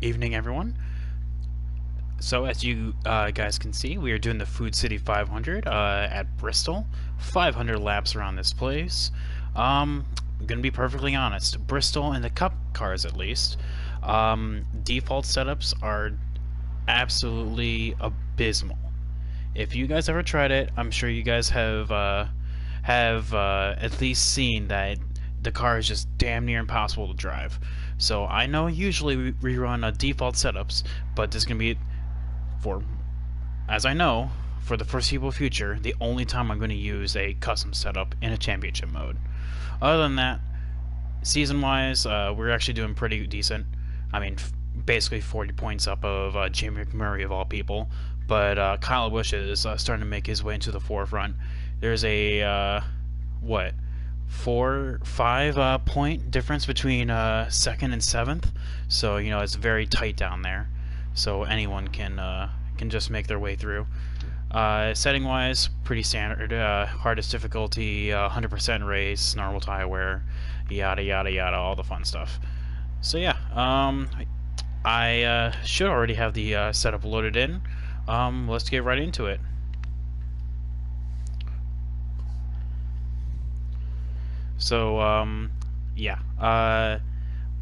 Evening, everyone. So, as you guys can see, we are doing the Food City 500 at Bristol. 500 laps around this place. I'm gonna be perfectly honest. Bristol and the Cup cars, at least, default setups are absolutely abysmal. If you guys ever tried it, I'm sure you guys have at least seen that the car is just damn near impossible to drive. So I know usually we run default setups, but this is gonna be for, as I know, for the foreseeable future, the only time I'm going to use a custom setup in a championship mode. Other than that, season-wise, we're actually doing pretty decent. I mean, basically 40 points up of Jamie McMurray of all people, but Kyle Busch is starting to make his way into the forefront. There's a what, 5 point difference between second and seventh, so you know it's very tight down there. So anyone can just make their way through. Setting wise, pretty standard. Hardest difficulty, 100% race, normal tire wear, yada yada yada, all the fun stuff. So yeah, I should already have the setup loaded in. Let's get right into it. So yeah,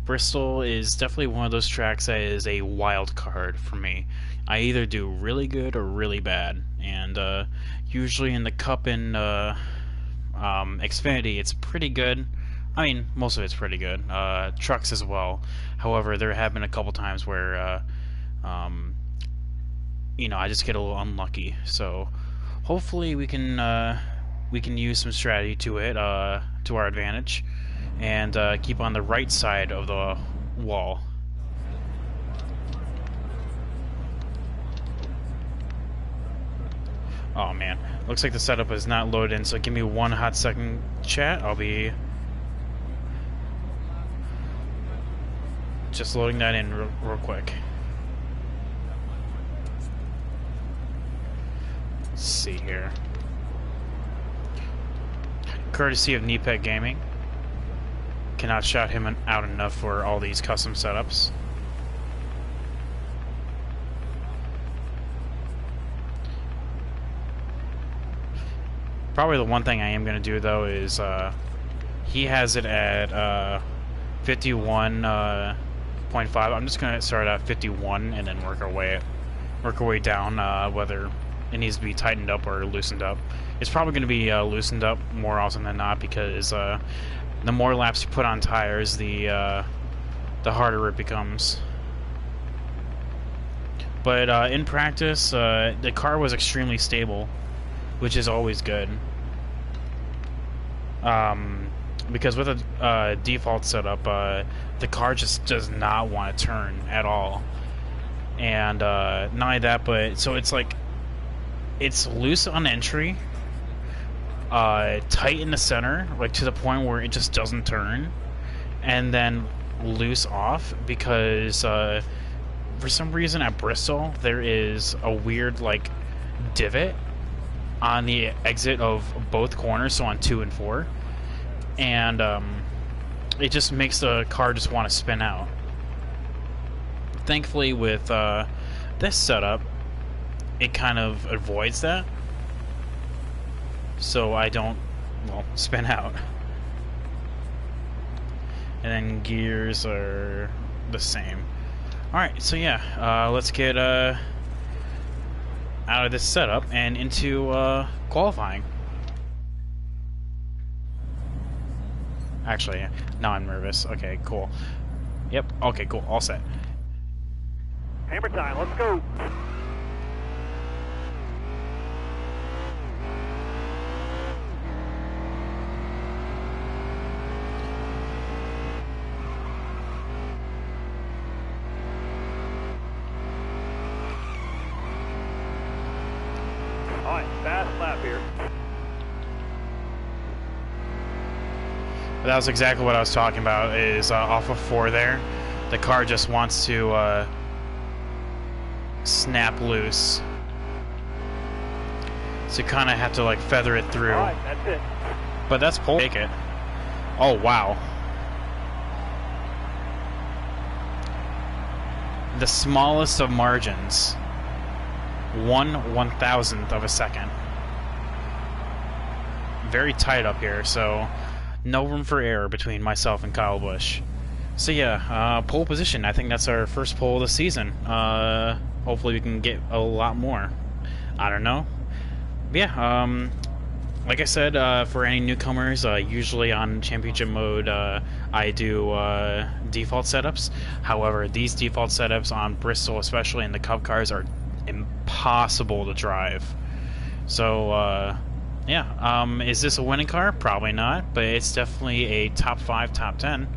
Bristol is definitely one of those tracks that is a wild card for me. I either do really good or really bad, and usually in the Cup and Xfinity, it's pretty good. I mean, most of it's pretty good. Trucks as well. However, there have been a couple times where, you know, I just get a little unlucky. So, hopefully, we can use some strategy to it, to our advantage, and keep on the right side of the wall. Oh man, looks like the setup is not loaded in, so give me one hot second, chat. I'll be just loading that in real quick. Let's see here. Courtesy of Nepet Gaming. Cannot shout him out enough for all these custom setups. Probably the one thing I am going to do though is he has it at 51.5. I'm just going to start at 51 and then work our way down, whether it needs to be tightened up or loosened up. It's probably going to be loosened up more often than not, because the more laps you put on tires, the harder it becomes. But in practice, the car was extremely stable, which is always good. Because with a default setup, the car just does not want to turn at all. And not only that, but so it's like it's loose on entry, tight in the center, like to the point where it just doesn't turn, and then loose off because for some reason at Bristol there is a weird like divot on the exit of both corners, so on 2 and 4, and it just makes the car just want to spin out. Thankfully with this setup, it kind of avoids that, so I don't, well, spin out. And then gears are the same. Alright, so yeah, let's get out of this setup and into qualifying. Actually, now I'm nervous. Okay, cool. Yep, okay, cool, all set. Hammer time, let's go. All right, fast lap here. That was exactly what I was talking about, is off of 4 there, the car just wants to snap loose. So you kind of have to like feather it through. All right, that's it. But that's pole. Take it. Oh, wow. the smallest of margins. 1/1000th of a second. Very tight up here, so no room for error between myself and Kyle Busch. So yeah, pole position. I think that's our first pole of the season. Hopefully we can get a lot more. I don't know. But yeah, like I said, for any newcomers, usually on championship mode, I do default setups. However, these default setups on Bristol, especially in the Cup cars, are impossible to drive. So, yeah, is this a winning car? Probably not, but it's definitely a top 5, top 10.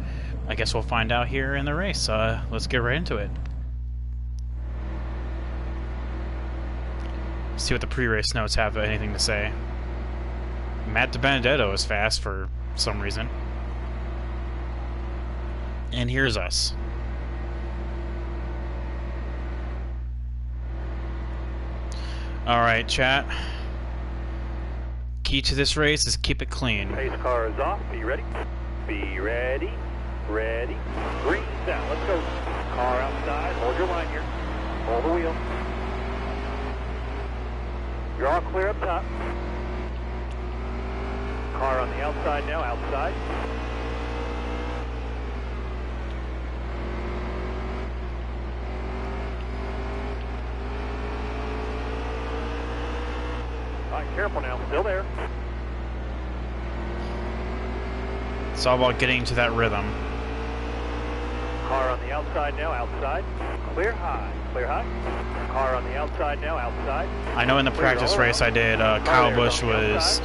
I guess we'll find out here in the race. Let's get right into it. See what the pre-race notes have anything to say. Matt DiBenedetto is fast for some reason. And here's us. Alright, chat. Key to this race is keep it clean. Pace car is off. Be ready. Be ready. Ready. Green down. Let's go. Car outside. Hold your line here. Hold the wheel. You're all clear up top. Car on the outside now. Outside. All right, careful now. Still there. It's all about getting to that rhythm. Car on the outside now, outside. Clear high, clear high. Car on the outside now, outside. I know in the practice race I did, Kyle Busch was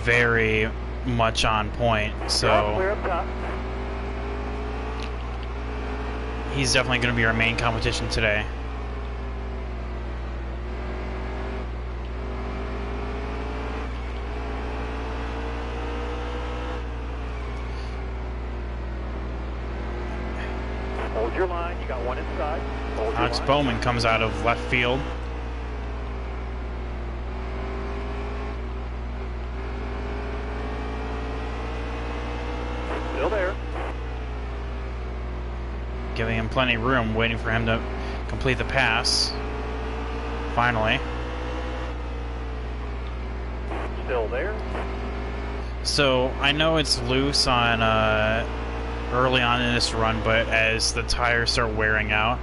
very much on point, so Clear up top. he's definitely going to be our main competition today. Hold your line, you got one inside. Hold your Alex line. Bowman comes out of left field. Still there. Giving him plenty of room, waiting for him to complete the pass. Finally. Still there. So, I know it's loose on early on in this run, but as the tires start wearing out,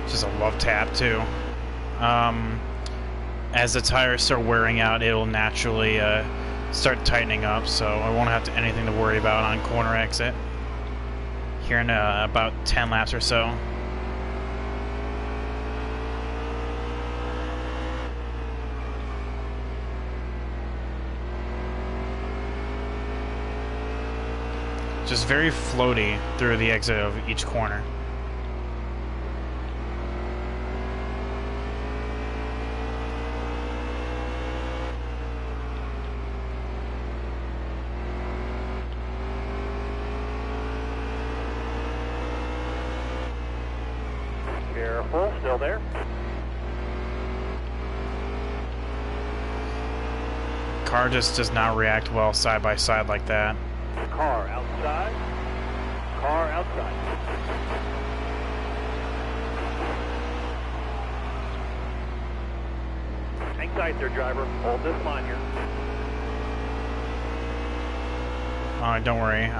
just a love tap too. As the tires start wearing out, it'll naturally start tightening up, so I won't have anything to worry about on corner exit here in about 10 laps or so. Just very floaty through the exit of each corner. Careful, still there. Car just does not react well side by side like that. Car outside. Car outside. Hang tight there, driver. Hold this line here. Don't worry.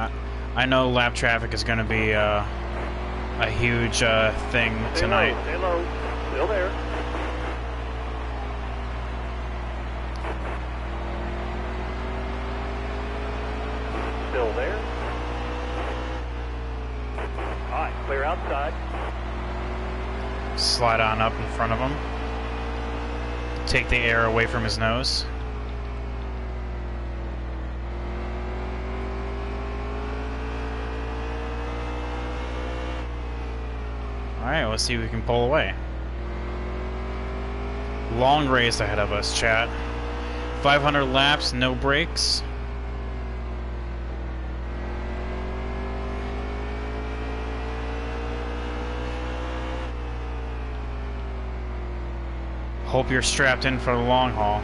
I know lap traffic is going to be a huge thing tonight. Stay low. Still there. Still there. All right, clear outside. Slide on up in front of him. Take the air away from his nose. Alright, let's see if we can pull away. Long race ahead of us, chat. 500 laps, no brakes. Hope you're strapped in for the long haul.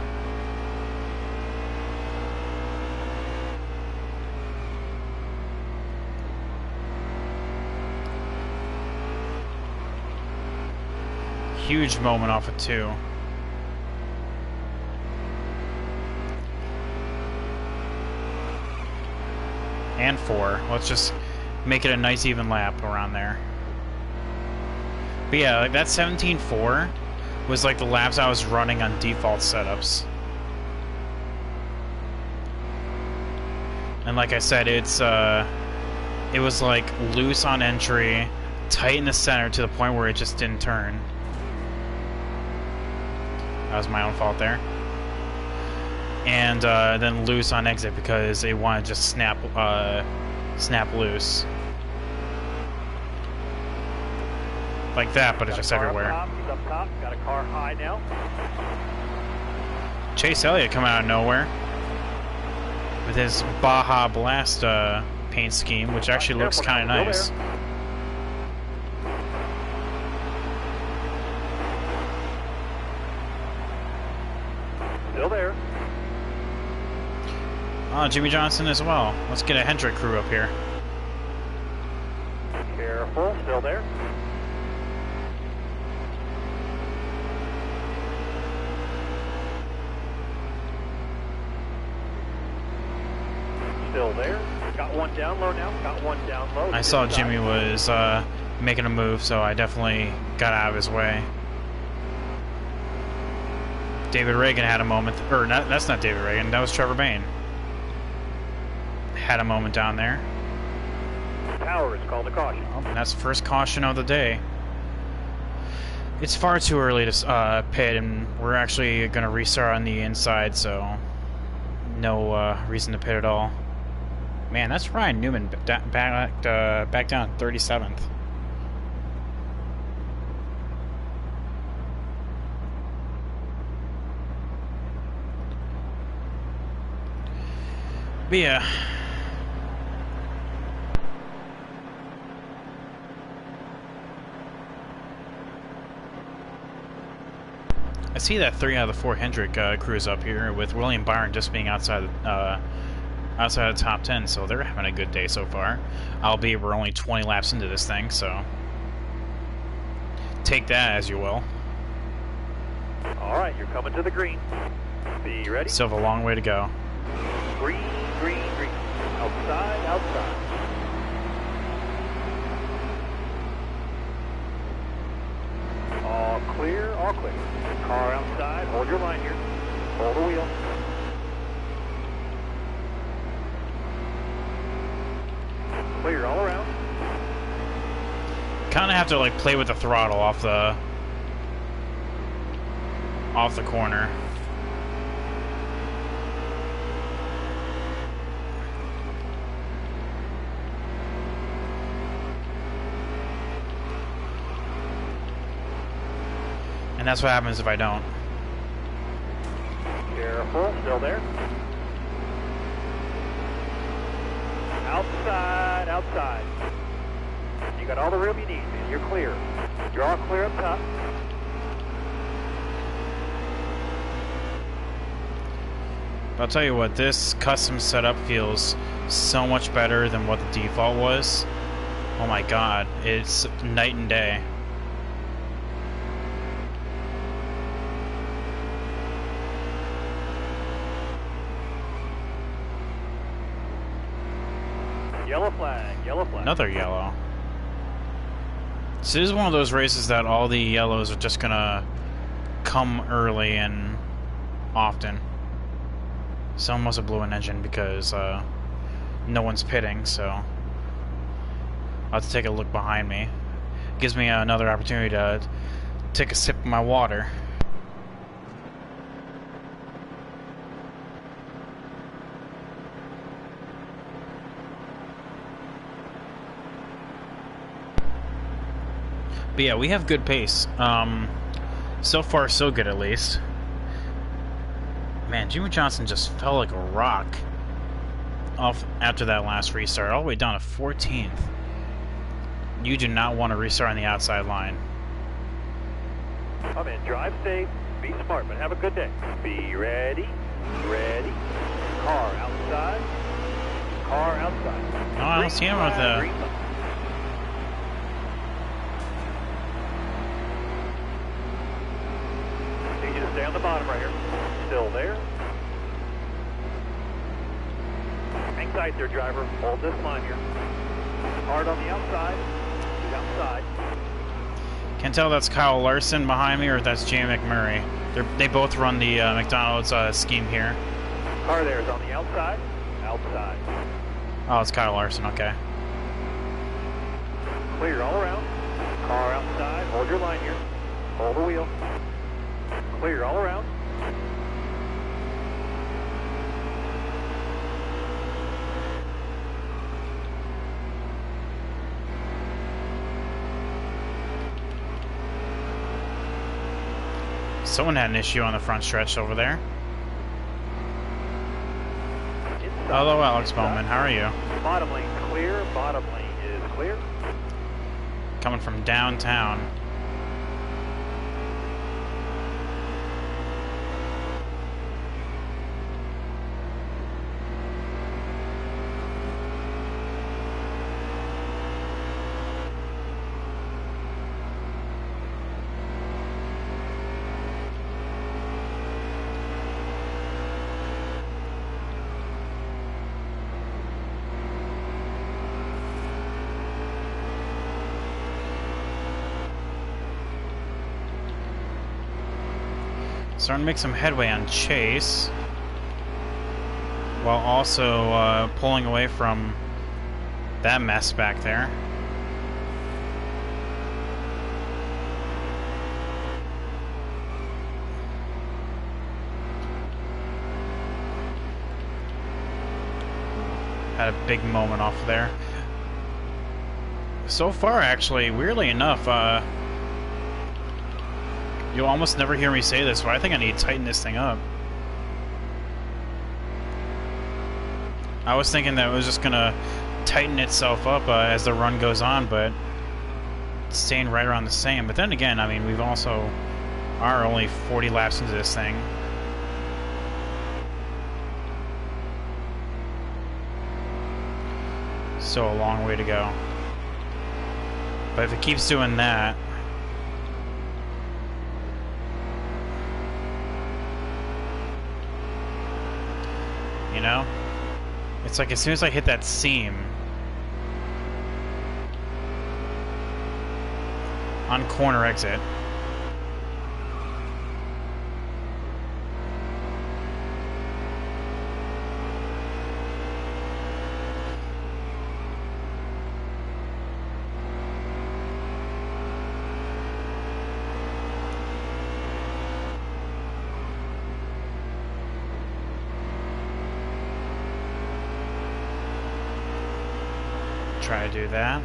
huge moment off of 2. And 4. Let's just make it a nice even lap around there. But yeah, like that 17.4 was like the laps I was running on default setups. And like I said, it was like loose on entry, tight in the center to the point where it just didn't turn. That was my own fault there. And then loose on exit because it wanted to just snap loose. Like that, but it's just everywhere. He's up top. Got a car high now. Chase Elliott coming out of nowhere with his Baja Blast paint scheme, which actually looks kind of nice. Still there. Oh, Jimmy Johnson as well. Let's get a Hendrick crew up here. Careful. Still there. Still there. Got one down low now. Got one down low. I saw Jimmy was making a move, so I definitely got out of his way. David Reagan had a moment, or not, that's not David Reagan, that was Trevor Bain. Had a moment down there. Power is called a caution. Well, that's the first caution of the day. It's far too early to pit, and we're actually going to restart on the inside, so no reason to pit at all. Man, that's Ryan Newman back down 37th. But yeah. I see that 3 out of the 4 Hendrick crews up here, with William Byron just being outside of the top 10, so they're having a good day so far. Albeit we're only 20 laps into this thing, so take that as you will. Alright, you're coming to the green. Be ready? Still have a long way to go. Green, green, green. Outside, outside. All clear, all clear. Car outside, hold your line here. Hold the wheel. Clear all around. Kind of have to like play with the throttle off the corner. And that's what happens if I don't. Careful, still there. Outside, outside. You got all the room you need, man. You're clear. You're all clear up top. But I'll tell you what, this custom setup feels so much better than what the default was. Oh my god, it's night and day. Yellow flag, yellow flag. Another yellow. So this is one of those races that all the yellows are just gonna come early and often. Someone must have blew an engine because no one's pitting, so I'll have to take a look behind me. Gives me another opportunity to take a sip of my water. But yeah, we have good pace. So far, so good at least. Man, Jimmy Johnson just fell like a rock off after that last restart, all the way down to 14th. You do not want to restart on the outside line. Come in, drive safe, be smart, but have a good day. Be ready, ready. Car outside, car outside. No, I don't see him with the... bottom right here. Still there. Hang tight there, driver. Hold this line here. Hard on the outside. He's outside. Can't tell if that's Kyle Larson behind me or if that's Jay McMurray. They both run the McDonald's scheme here. Car there is on the outside. Outside. Oh, it's Kyle Larson, okay. Clear all around. Car outside. Hold your line here. Hold the wheel. Clear all around. Someone had an issue on the front stretch over there. Hello, Alex Bowman. How are you? Bottom lane clear. Bottom lane is clear. Coming from downtown. Starting to make some headway on Chase, while also pulling away from that mess back there. Had a big moment off there. So far, actually, weirdly enough, you'll almost never hear me say this, but I think I need to tighten this thing up. I was thinking that it was just gonna tighten itself up as the run goes on, but it's staying right around the same. But then again, I mean, we've also are only 40 laps into this thing. So a long way to go. But if it keeps doing that, you know, it's like as soon as I hit that seam on corner exit, try to do that.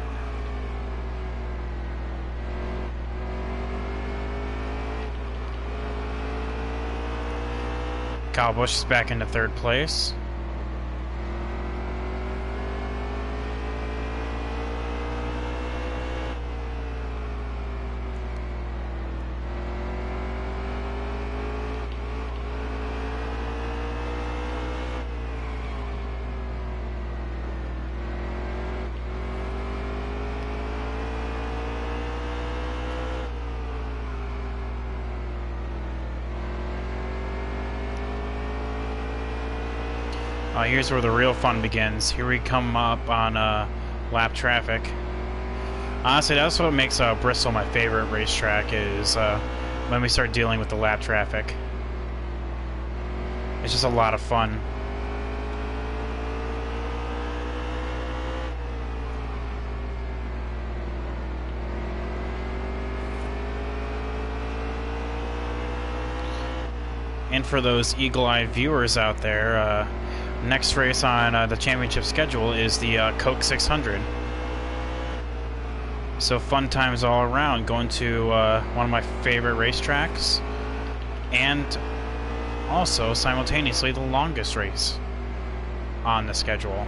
Kyle Busch is back into third place. Here's where the real fun begins. Here we come up on lap traffic. Honestly, that's what makes Bristol my favorite racetrack, is when we start dealing with the lap traffic. It's just a lot of fun. And for those eagle-eyed viewers out there, next race on the championship schedule is the Coke 600. So fun times all around, going to one of my favorite racetracks, and also simultaneously the longest race on the schedule.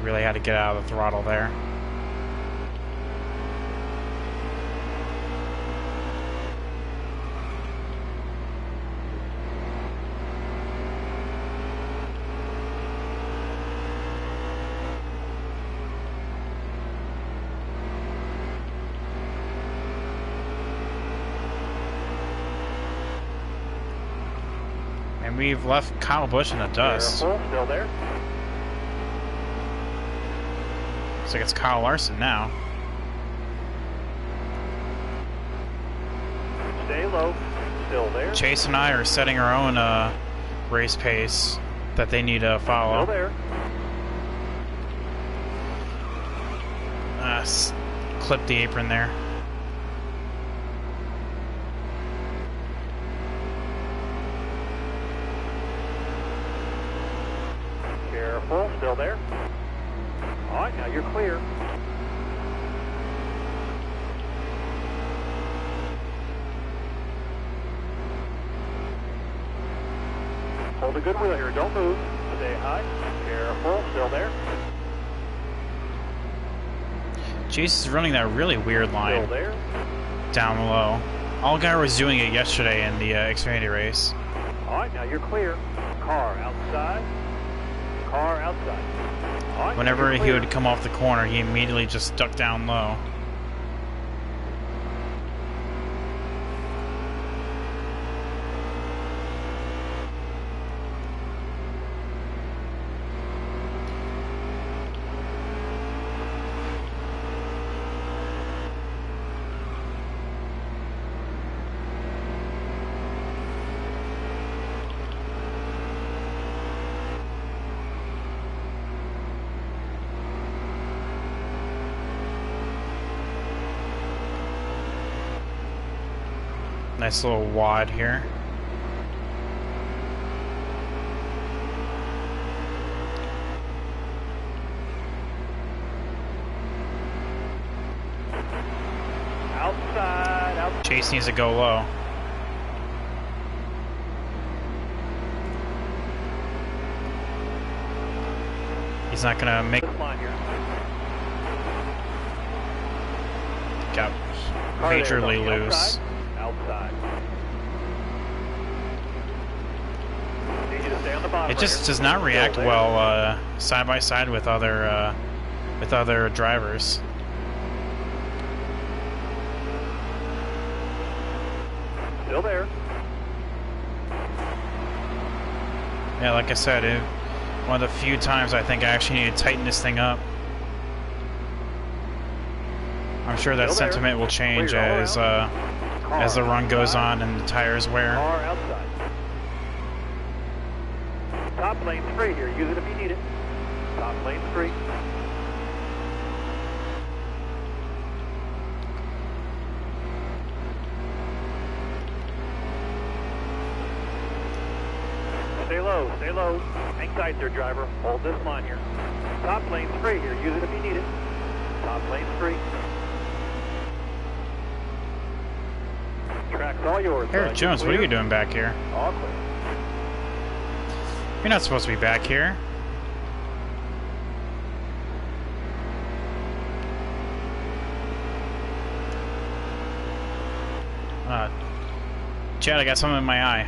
Really had to get out of the throttle there. And we've left Kyle Busch in the dust. Careful, still there. Looks like it's Kyle Larson now. Stay low, still there. Chase and I are setting our own race pace that they need to follow. Still there. Clip the apron there. Careful, still there. All right, now you're clear. Hold a good wheel here, don't move. Stay high. Careful, still there. Chase is running that really weird line Still there. down low. Allgaier was doing it yesterday in the Xfinity race. All right, now you're clear. Car outside. Car outside. All right, Whenever now you're he clear. would come off the corner, he immediately just ducked down low. Nice little wad here. Outside, outside. Chase needs to go low. He's not gonna make. This line here. Got Car there, majorly on the loose. outside. Need you to stay on the bottom It right just here. does not react Still there. well side by side with other drivers. Still there. Yeah, like I said, one of the few times I think I actually need to tighten this thing up. I'm sure that Still there. sentiment will change Clear all as around. as the Car run goes outside. on and the tires wear. Car outside. Top lane's free here. Use it if you need it. Top lane's free. Stay low, stay low. Hang tight there, driver. Hold this line here. Top lane's free here. Use it if you need it. Top lane's free. Track's all yours. Eric Jones, what are you doing back here? All clear. You're not supposed to be back here. Chad, I got something in my eye.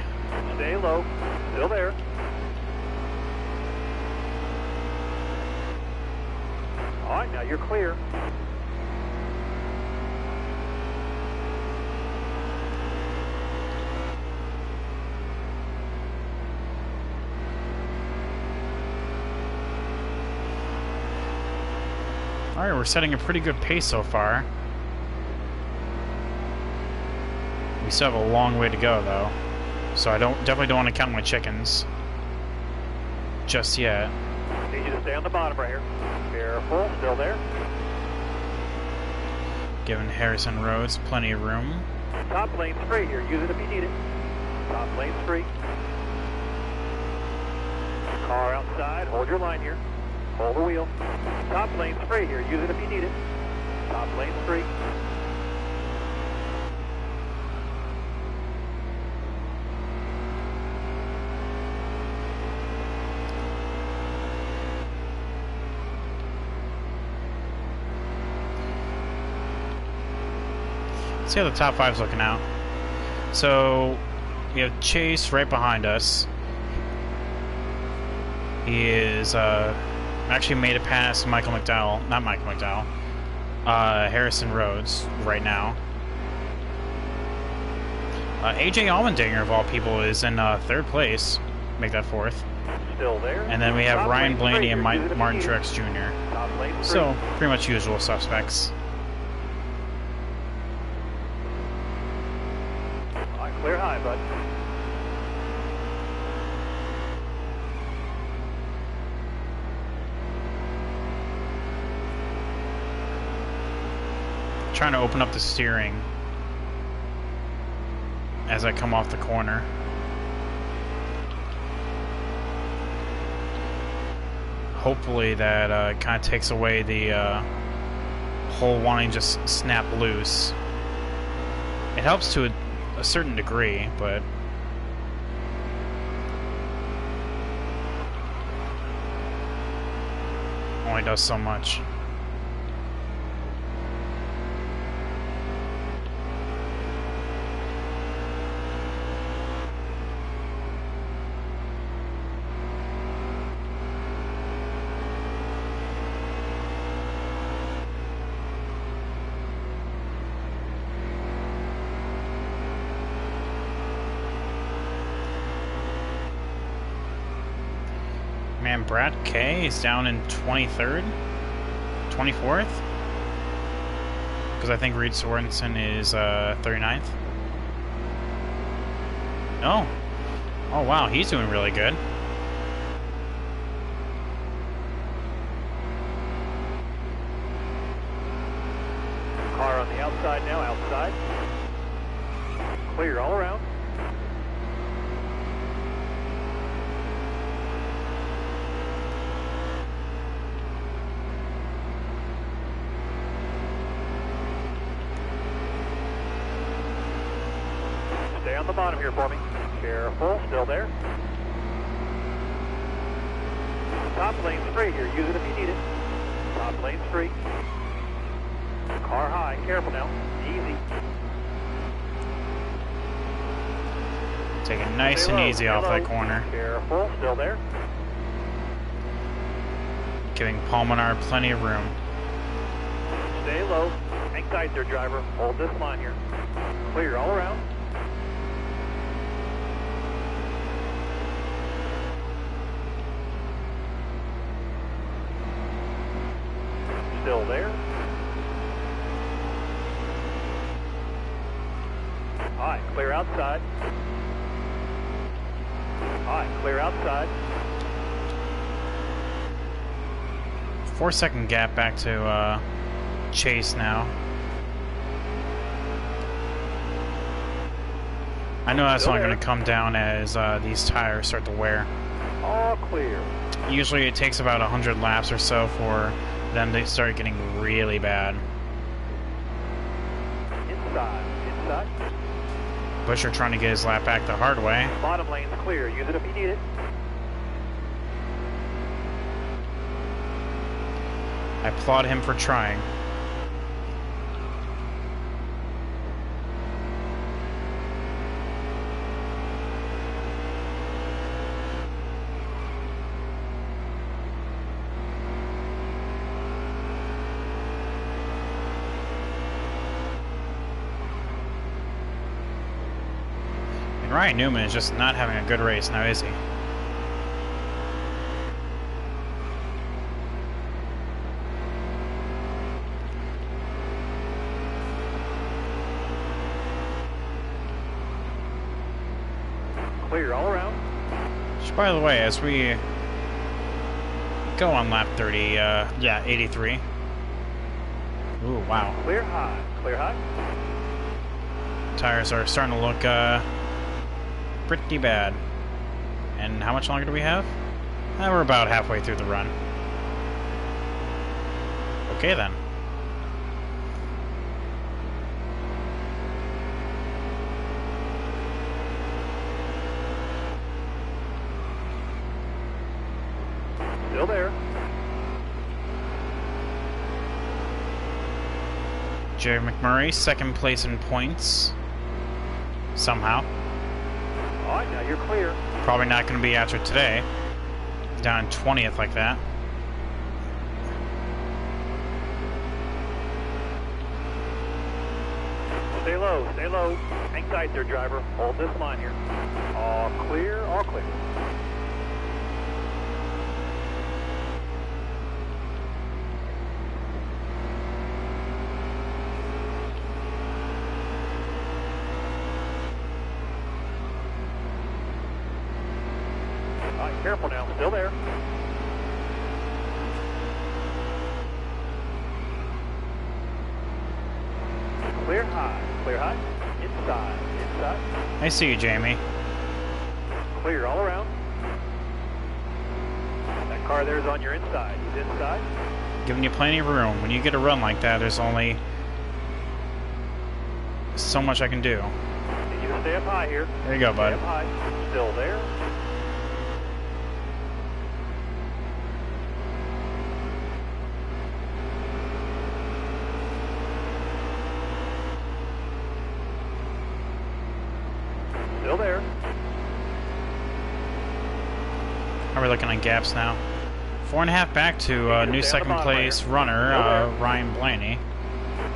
Stay low. Still there. All right, now you're clear. Alright, we're setting a pretty good pace so far. We still have a long way to go, though. So I definitely don't want to count my chickens. Just yet. Need you to stay on the bottom right here. Careful, still there. Giving Harrison Rhodes plenty of room. Top lane's free here. Use it if you need it. Top lane's free. Car outside. Hold your line here. Hold the wheel. Top lane's free here. Use it if you need it. Top lane's free. Let's see how the top five's looking out. So we have Chase right behind us. He is actually made it past Michael McDowell, not Michael McDowell, Harrison Rhodes right now. AJ Allmendinger, of all people, is in third place. make that fourth. Still there. And then we have Top Ryan lane Blaney straight, and you're using it Martin if you need Truex Jr. it. Top lane straight. So, pretty much usual suspects. All right, clear high, bud. Trying to open up the steering as I come off the corner. Hopefully that kind of takes away the whole wanting to just snap loose. It helps to a certain degree, but only does so much. Man, Brad K is down in 23rd? 24th? Because I think Reed Sorensen is 39th. Oh. Oh, wow, he's doing really good. Car on the outside now, outside. Clear all around. Stay on the bottom here for me. Careful, still there. Top lane straight here, use it if you need it. Top lane straight. Car high, careful now. Easy. Take it nice Stay and low, easy stay off low. that corner. Careful, still there. Giving Palmanar plenty of room. Stay low. Hang tight there, driver. Hold this line here. Clear all around. Still there. All right, clear outside. All right, clear outside. 4-second gap back to Chase now. I know that's Still only there. going to come down as these tires start to wear. All clear. Usually it takes about 100 laps or so for them to start getting really bad. Inside. Inside. Busher trying to get his lap back the hard way. Bottom lane's clear. Use it if you need it. I applaud him for trying. And Ryan Newman is just not having a good race now, is he? Clear all around. Which, by the way, as we go on lap 30, yeah, 83. Ooh, wow. Clear high. Clear high. Tires are starting to look pretty bad. And how much longer do we have? We're about halfway through the run. Okay then. Still there. Jerry McMurray, second place in points. Somehow. All right, now you're clear. Probably not going to be after today. Down in 20th like that. Stay low. Stay low. Hang tight there, driver. Hold this line here. All clear. All clear. careful now, still there. Clear high, inside. I see you, Jamie. Clear all around. That car there's on your inside, he's inside. Giving you plenty of room. When you get a run like that, there's only so much I can do. Need you to stay up high here. There you go, bud. Stay up high, still there. Still there. How are we looking on gaps now? 4.5 back to new second place runner, Ryan Blaney.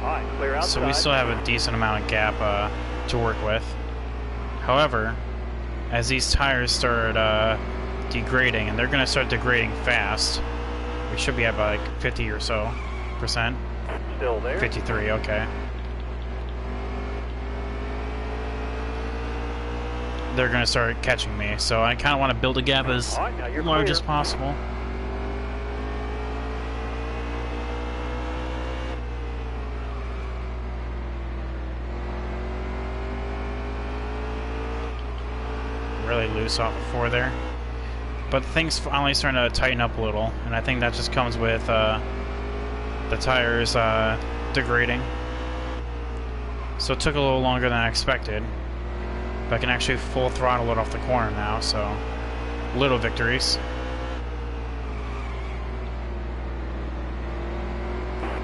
Alright, clear outside. So we still have a decent amount of gap to work with. However, as these tires start degrading, and they're going to start degrading fast, we should be at about like 50 or so percent. Still there. 53, okay. They're going to start catching me, so I kind of want to build a gap as large as possible. Really loose off of 4 there, but things finally starting to tighten up a little, and I think that just comes with the tires degrading. So it took a little longer than I expected, but I can actually full throttle it off the corner now, so little victories.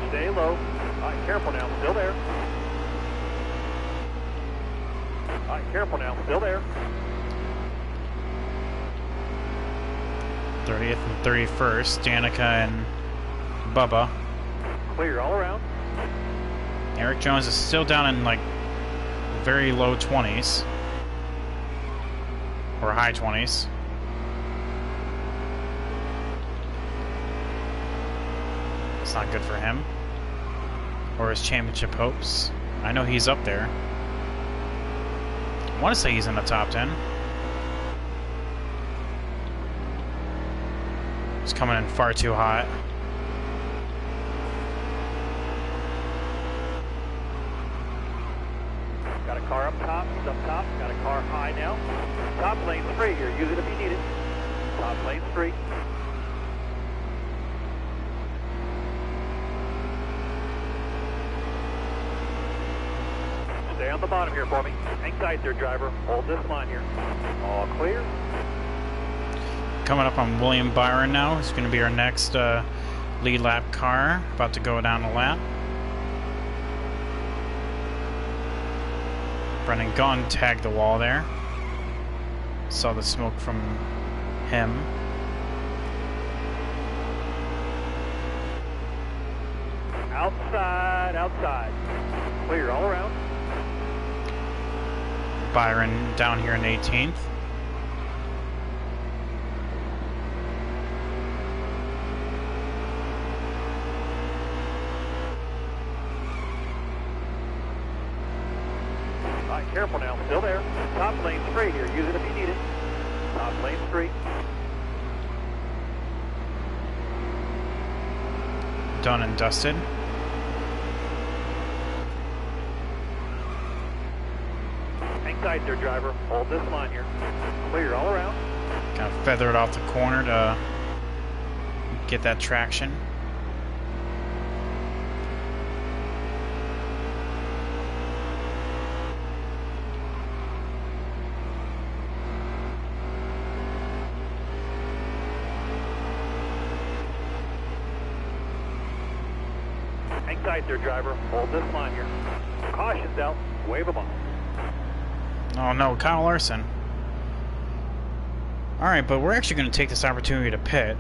Stay low. Alright, careful now, still there. Alright, careful now, still there. 30th and 31st, Danica and Bubba. Clear all around. Eric Jones is still down in like very low 20s. Or high 20s. It's not good for him. Or his championship hopes. I know he's up there. I want to say he's in the top 10. He's coming in far too hot. Got a car up top, he's up top. Got a car high now. Top lane's free here, use it if you need it. Top lane's free. Stay on the bottom here for me. Hang tight there, driver. Hold this line here. All clear. Coming up on William Byron now. He's going to be our next lead lap car. About to go down a lap. Brendan Gunn tagged the wall there. Saw the smoke from him. Outside. Clear all around. Byron down here in 18th. Alright, careful now, still there. Top lane's free here, use it if you need it. Top lane's free. Done and dusted. Hang tight there, driver. Hold this line here. Clear all around. Kind of feather it off the corner to get that traction. Hang tight there, driver. Hold this line here. Caution's out. Wave them off. Oh no, Kyle Larson. Alright, but we're actually going to take this opportunity to pit.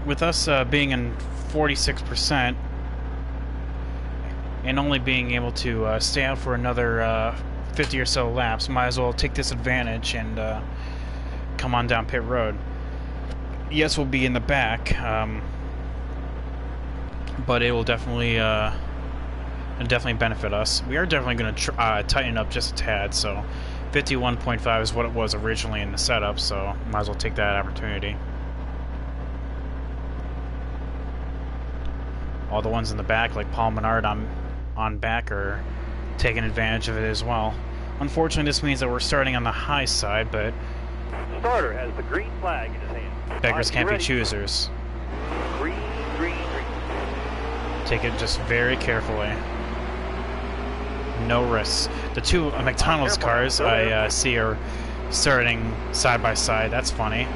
With us being in 46% and only being able to stay out for another 50 or so laps, might as well take this advantage and come on down pit road. Yes, we'll be in the back, but it will definitely benefit us. We are definitely going to tighten up just a tad, so 51.5 is what it was originally in the setup, so might as well take that opportunity. All the ones in the back, like Paul Menard on back, are taking advantage of it as well. Unfortunately, this means that we're starting on the high side, but Starter has the green flag in his hand. beggars Right, can't be ready? choosers. Green, green, green. Take it just very carefully. No risks. The two McDonald's cars I see are starting side by side. That's funny.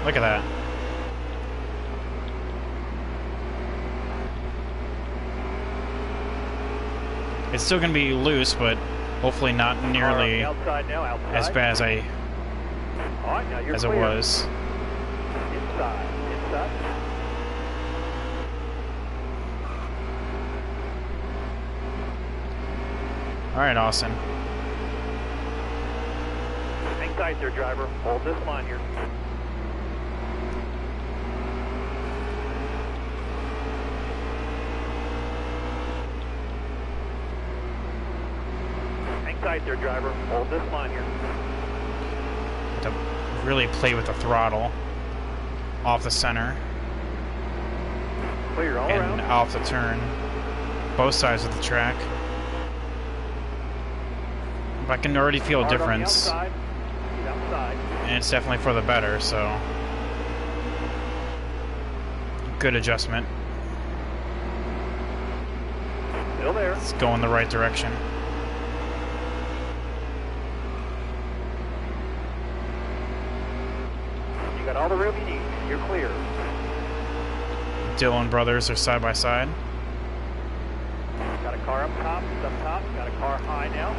Look at that. It's still going to be loose, but hopefully not nearly Outside now, outside. as bad as All right, now you're it clear. was. Inside, inside. All right, Austin. Hang tight there, driver. Hold this line here. Hang tight there, driver. Hold this line here. To really play with the throttle off the center Clear all and around. off the turn, both sides of the track. I can already feel a Hard on the difference, outside. Keep outside. and it's definitely for the better, so good adjustment. Still there. It's going the right direction. You got all the room you need. You're clear. Dillon brothers are side by side. Got a car up top. It's up top. Got a car high now.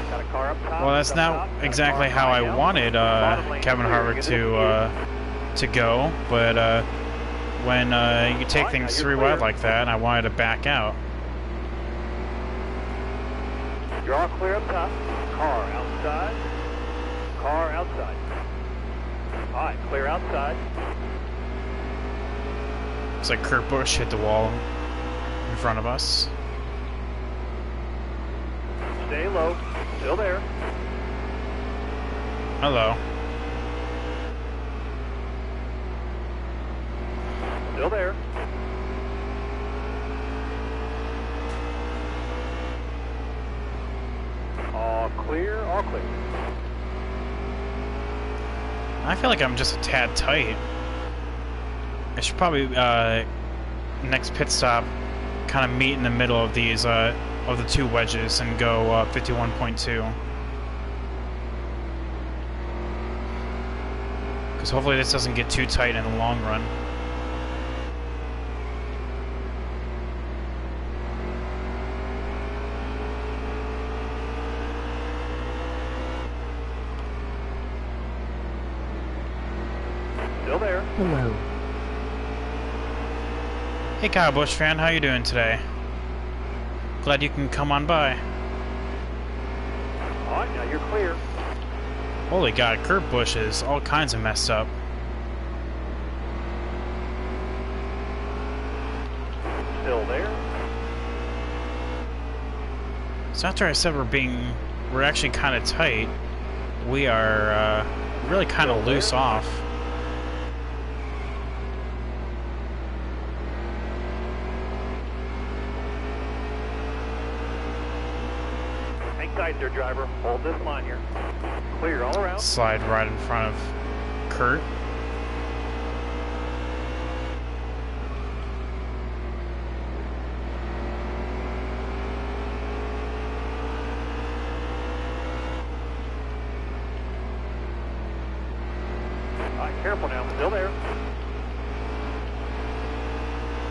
Got a car up top. Well, it's that's up not top, got a exactly car how high I now. wanted Bottom lane Kevin clear. Harvick Get it to go, but when you take Alright, now things you're three clear. wide like that, I wanted to back out. You're all clear up top. Car outside. Car outside. All right, clear outside. It's like Kurt Busch hit the wall in front of us. Stay low. Still there. Hello. Still there. All clear. All clear. I feel like I'm just a tad tight. I should probably next pit stop kind of meet in the middle of these of the two wedges and go 51.2. Because hopefully this doesn't get too tight in the long run. Still there. Hello. Hey Kyle Busch fan, how you doing today? Glad you can come on by. All right, now you're clear. Holy God, Kurt Busch is all kinds of messed up. Still there. So after I said we're actually kind of tight, we are really kind of loose off. Hang tight there, driver. Hold this line here. Clear all around. Slide right in front of Kurt. All right, careful now. Still there.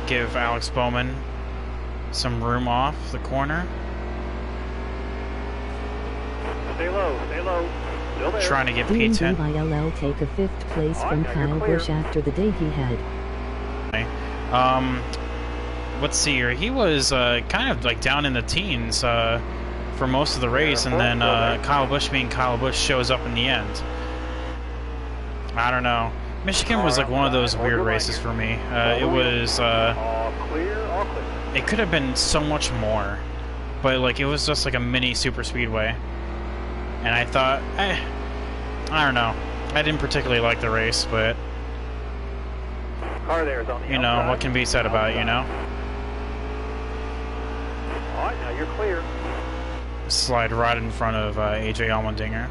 Give Alex Bowman some room off the corner. Stay low. Stay low. Still there. Trying to get Dean P10. DYLL take a 5th place All right, from now you're Kyle clear. Busch after the day he had. Let's see here. He was kind of like down in the teens for most of the race, and then Kyle Busch being Kyle Busch shows up in the end. I don't know. Michigan was like one of those weird races for me. It was All clear. All clear. it could have been so much more, but like it was just like a mini super speedway, and I thought, I don't know, I didn't particularly like the race, but Car there is on the you know, outside. what can be said about it, you know? All right, now you're clear. Slide right in front of AJ Allmendinger.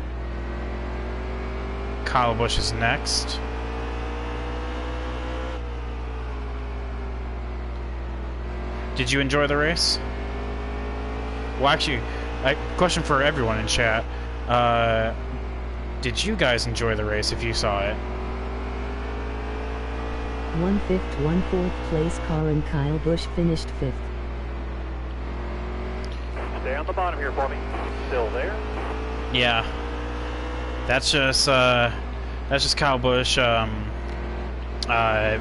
Kyle Busch is next. Did you enjoy the race? Well, actually, question for everyone in chat. Did you guys enjoy the race if you saw it? 1/5, 1/4 place car and Kyle Busch finished 5th. Stay on the bottom here for me. Still there. Yeah. That's just Kyle Busch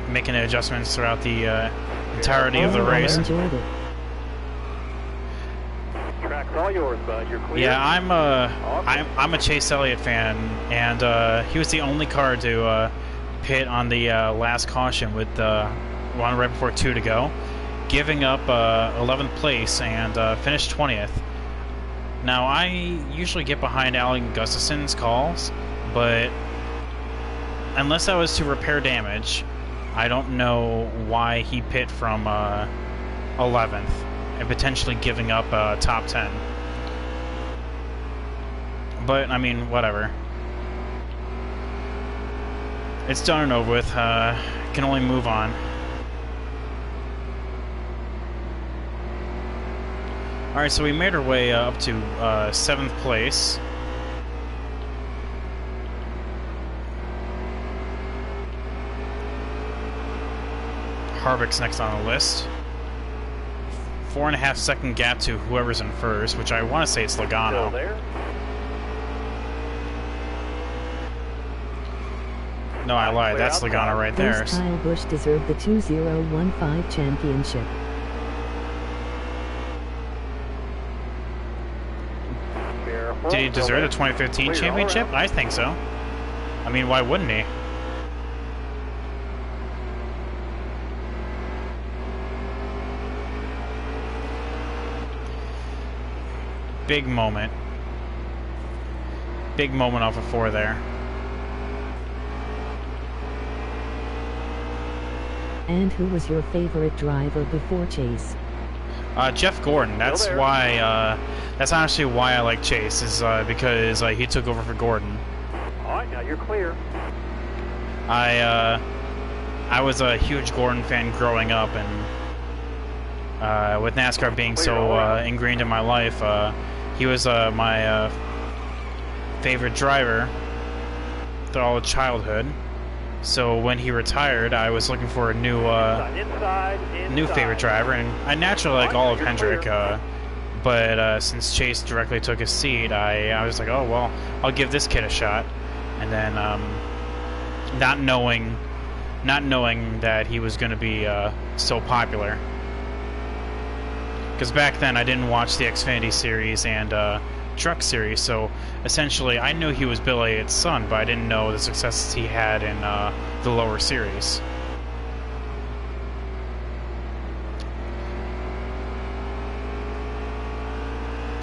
making adjustments throughout the entirety of the I race. enjoyed it. Track's all yours, bud. You're clear. Yeah, I'm a Chase Elliott fan, and he was the only car to pit on the last caution with one right before 2 to go, giving up 11th place and finished 20th. Now, I usually get behind Alan Gustafson's calls, but unless that was to repair damage, I don't know why he pit from 11th and potentially giving up top 10. But, I mean, whatever. It's done and over with. Can only move on. Alright, so we made our way up to 7th place. Harvick's next on the list. 4.5 second gap to whoever's in first, which I want to say it's Still Logano. there. No, I lied. That's Logano right there. First Kyle Busch deserved the 2015 championship. Careful. Did he deserve the 2015 Clear all championship? around. I think so. I mean, why wouldn't he? Big moment. Big moment off of 4 there. And who was your favorite driver before Chase? Jeff Gordon. That's there. why. That's honestly why I like Chase. Is because he took over for Gordon. All right, now you're clear. I was a huge Gordon fan growing up, and with NASCAR being so ingrained in my life, he was my favorite driver through all of childhood. So when he retired, I was looking for a new new favorite driver, and I naturally like all of Hendrick. But since Chase directly took his seat, I was like, oh well, I'll give this kid a shot. And then not knowing that he was going to be so popular, because back then I didn't watch the Xfinity series and Truck series, so essentially I knew he was Bill Elliott's son, but I didn't know the successes he had in the lower series.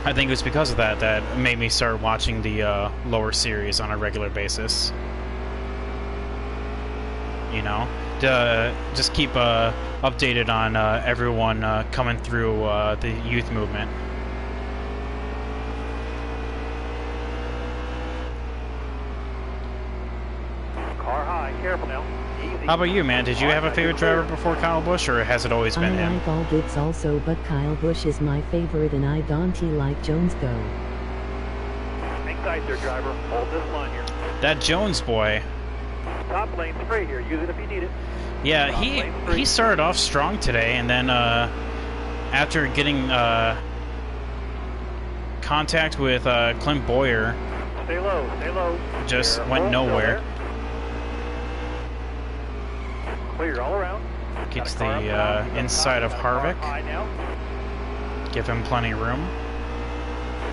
I think it was because of that made me start watching the lower series on a regular basis. You know, to just keep updated on everyone coming through the youth movement. Car high. Careful now. Easy. How about you, man? Did you have a favorite driver before Kyle Busch, or has it always been I him? like all Gibbs also, but Kyle Busch is my favorite and I don't like Jones go. Hang tight there, driver. Hold this line here. That Jones boy. Top lane's free here. Use it if you need it. Yeah, he started off strong today, and then after getting contact with Clint Boyer, Stay low. Stay low. just Careful. went Still nowhere. there. Clear all around. Gets Got a car the up top. inside of Got a car Harvick. high now. Give him plenty of room.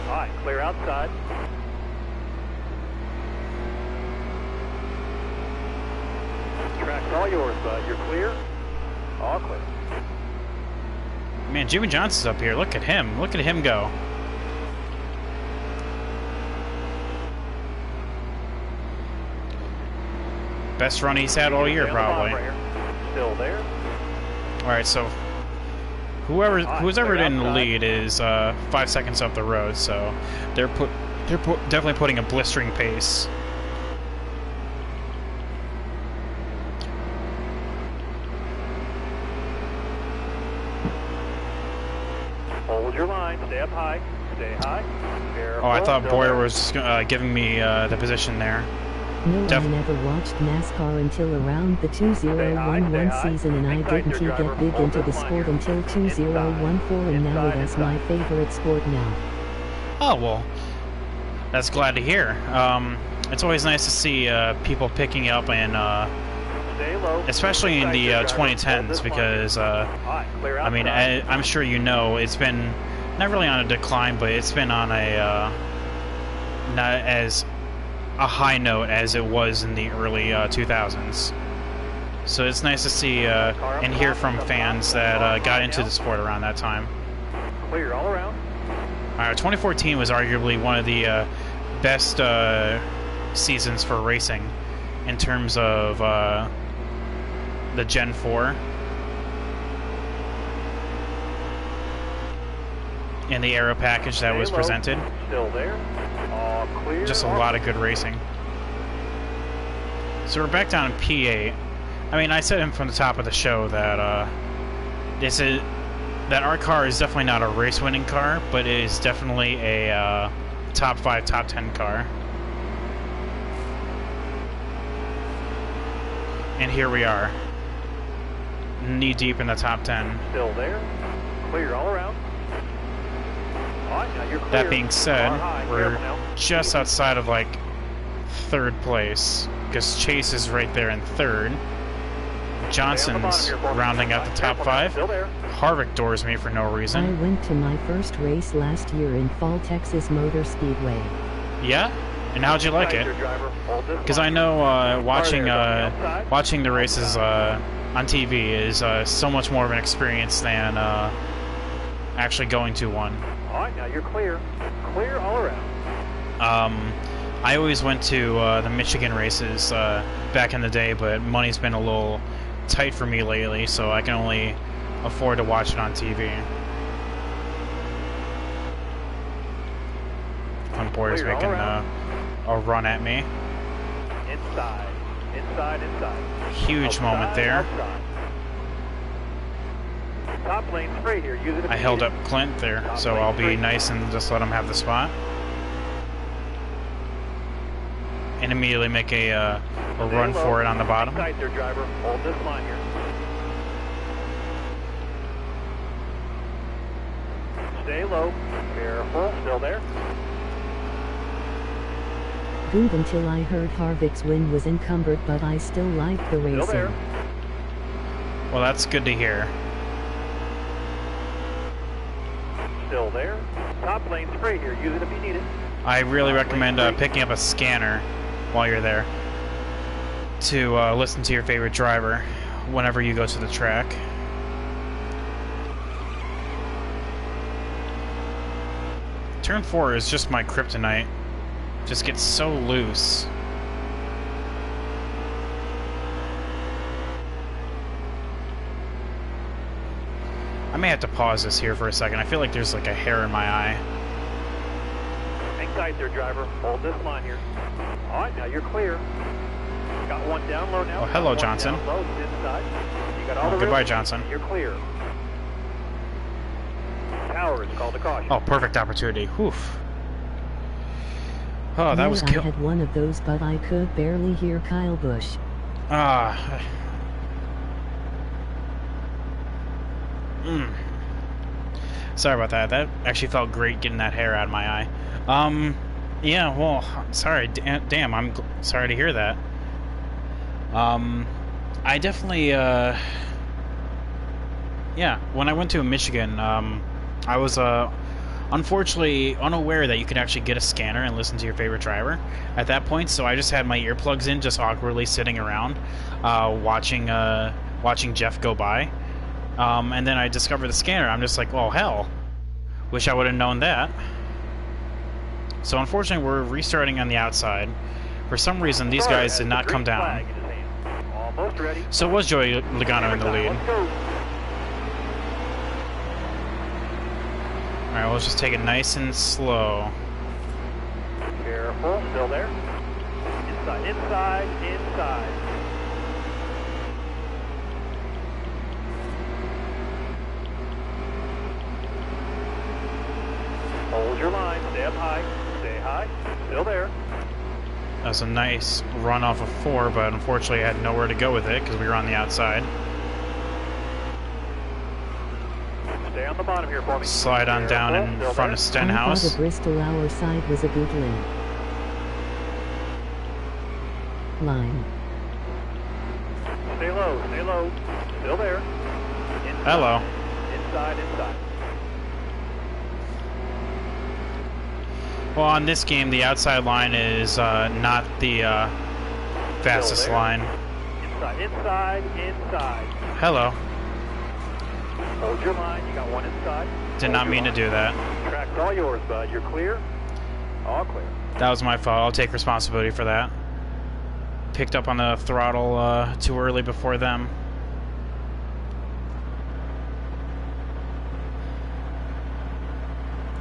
All right, clear outside. Track's all yours, bud. You're clear. All clear. Man, Jimmy Johnson's up here. Look at him. Look at him go. Best run he's had all year, probably. Still there. All right, so who's ever in the lead is 5 seconds up the road, so they're definitely putting a blistering pace. Hold your line. Stay up high. Stay high. Oh, I thought Boyer was giving me the position there. No, I never watched NASCAR until around the 2011 season, and I didn't get big into the sport until 2014, and now it is my favorite sport now. Oh, well, that's glad to hear. It's always nice to see people picking up, and especially in the 2010s, because, I mean, I'm sure you know, it's been not really on a decline, but it's been on a not as a high note as it was in the early 2000s. So it's nice to see and hear from fans that got into the sport around that time. Clear all around. 2014 was arguably one of the best seasons for racing in terms of the Gen 4 and the aero package that was presented. Still there. All clear. Just a lot of good racing. So we're back down in P8. I mean, I said from the top of the show that that our car is definitely not a race-winning car, but it is definitely a top 5, top 10 car. And here we are, knee-deep in the top 10. Still there. Clear all around. All right, now you're clear. That being said, we're just outside of, like, 3rd place, because Chase is right there in 3rd. Johnson's rounding out the top 5. Harvick doors me for no reason. I went to my first race last year in Fall, Texas Motor Speedway. Yeah? And how'd you like it? Because I know watching the races on TV is so much more of an experience than actually going to one. All right, now you're clear. Clear all around. I always went to the Michigan races back in the day, but money's been a little tight for me lately, so I can only afford to watch it on TV. When Boyer's making a run at me. Inside. Huge moment there. Outside. Top lane straight here. Use it if I you held need up it. Clint there, Top so lane I'll be straight. nice and just let him have the spot. And immediately make a run Stay low. for it on the bottom. Tight there, driver. Hold this line here. Stay low. Careful. Still there. Good until I heard Harvick's win was encumbered, but I still liked the Still there. racing. Well, that's good to hear. Still there. Top lane straight here. Use it if you need it. I really recommend picking up a scanner while you're there to listen to your favorite driver whenever you go to the track. Turn 4 is just my kryptonite. Just gets so loose. I may have to pause this here for a second. I feel like there's like a hair in my eye. Hang tight there, driver. Hold this line here. All right, now you're clear. Got one down low now. Oh, hello, Got one Johnson. down low, it's inside. You got all the Goodbye, room. Johnson. You're clear. Tower is called a caution. Oh, perfect opportunity. Whew. Oh, that was I kill. had one of those, but I could barely hear Kyle Busch. Ah. Sorry about that. That actually felt great getting that hair out of my eye. Yeah, well, sorry. Damn, I'm sorry to hear that. I definitely, yeah, when I went to Michigan, I was, unfortunately unaware that you could actually get a scanner and listen to your favorite driver at that point, so I just had my earplugs in, just awkwardly sitting around, watching Jeff go by. And then I discovered the scanner. I'm just like, well, hell. Wish I would have known that. So unfortunately, we're restarting on the outside. For some reason, these guys did not come down. Almost ready. So it was Joey Logano in the lead. Let's go. Alright, we'll just take it nice and slow. Careful, still there. Inside, inside, inside. Hold your line, stay up high, stay high, still there. That was a nice run off of 4, but unfortunately I had nowhere to go with it because we were on the outside. Stay on the bottom here for me. Slide on down in front of I Stenhouse. thought a Bristol our side was a good line. Stay low, still there. Inside, Hello. Inside, inside. Well, on this game, the outside line is not the fastest line. Inside, inside, inside. Hello. Hold your line, you got one inside. Did not mean to do that. Track's all yours, bud. You're clear? All clear. That was my fault. I'll take responsibility for that. Picked up on the throttle too early before them.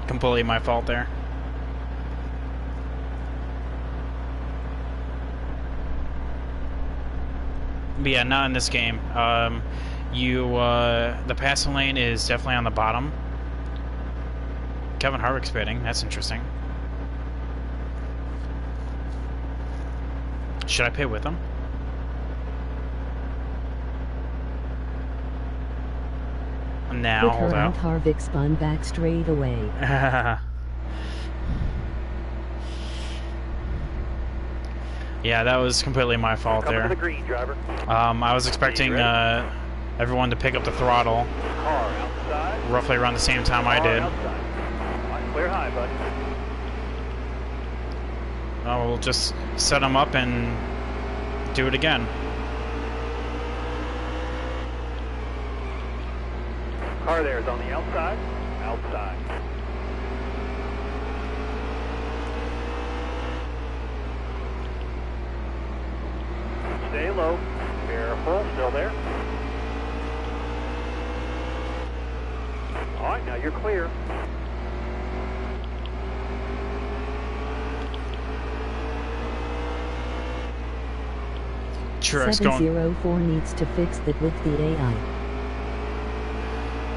Completely my fault there. But yeah, not in this game. The passing lane is definitely on the bottom. Kevin Harvick's pitting. That's interesting. Should I pit with him? Now, Put hold her out. out. Harvick spun back straight away. Yeah, that was completely my fault Coming to the there. green, driver. I was expecting everyone to pick up the throttle Car outside. roughly around the same time I Car did. outside. All right, clear high, buddy. We'll just set them up and do it again. Car there is on the outside. Outside. Stay low. Careful. Still there. All right, now you're clear. Truex going. 704 needs to fix that with the AI.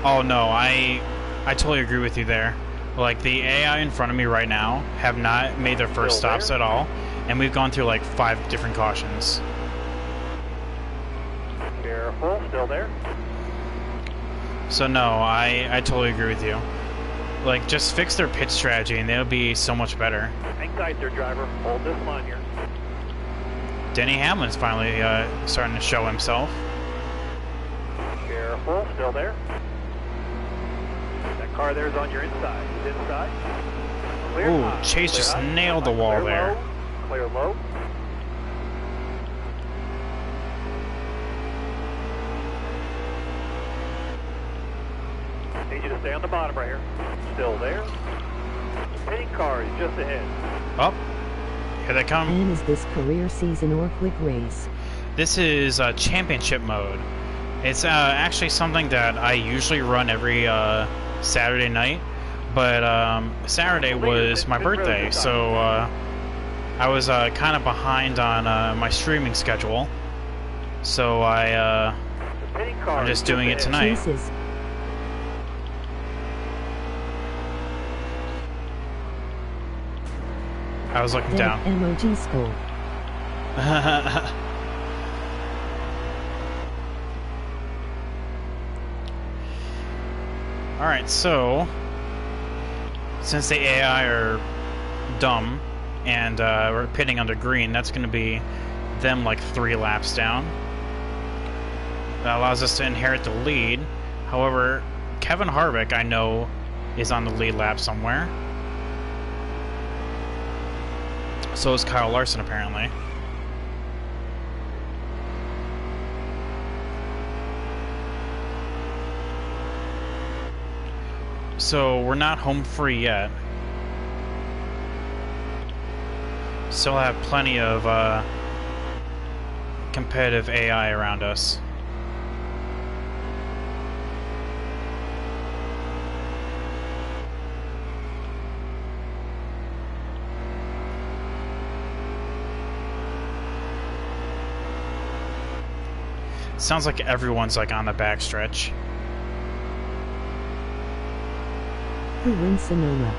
Oh no, I totally agree with you there. Like the AI in front of me right now have not made their first Still stops there? at all, and we've gone through like 5 different cautions. Careful. Still there. So no, I totally agree with you. Like just fix their pit strategy and they'll be so much better. Hang tight there, driver. Hold this line here. Denny Hamlin's finally starting to show himself. Careful. Still there. That car there is on your inside. It's inside. Clear Ooh, high. Chase Clear just high. nailed the wall Clear there. Low. Clear low. Need you to stay on the bottom right here. Still there. Pitting car is just ahead. Oh, here they come. And is this career season or quick race? This is championship mode. It's actually something that I usually run every Saturday night, but Saturday was my birthday, so I was kind of behind on my streaming schedule, so The pitting car I'm is just doing it ahead. tonight. Jesus. I was looking Dead down. emoji skull. Alright, so since the AI are dumb and we're pitting under green, that's going to be them like 3 laps down. That allows us to inherit the lead. However, Kevin Harvick, I know, is on the lead lap somewhere. So is Kyle Larson, apparently. So we're not home free yet. Still have plenty of competitive AI around us. Sounds like everyone's like on the backstretch. Who wins Sonoma?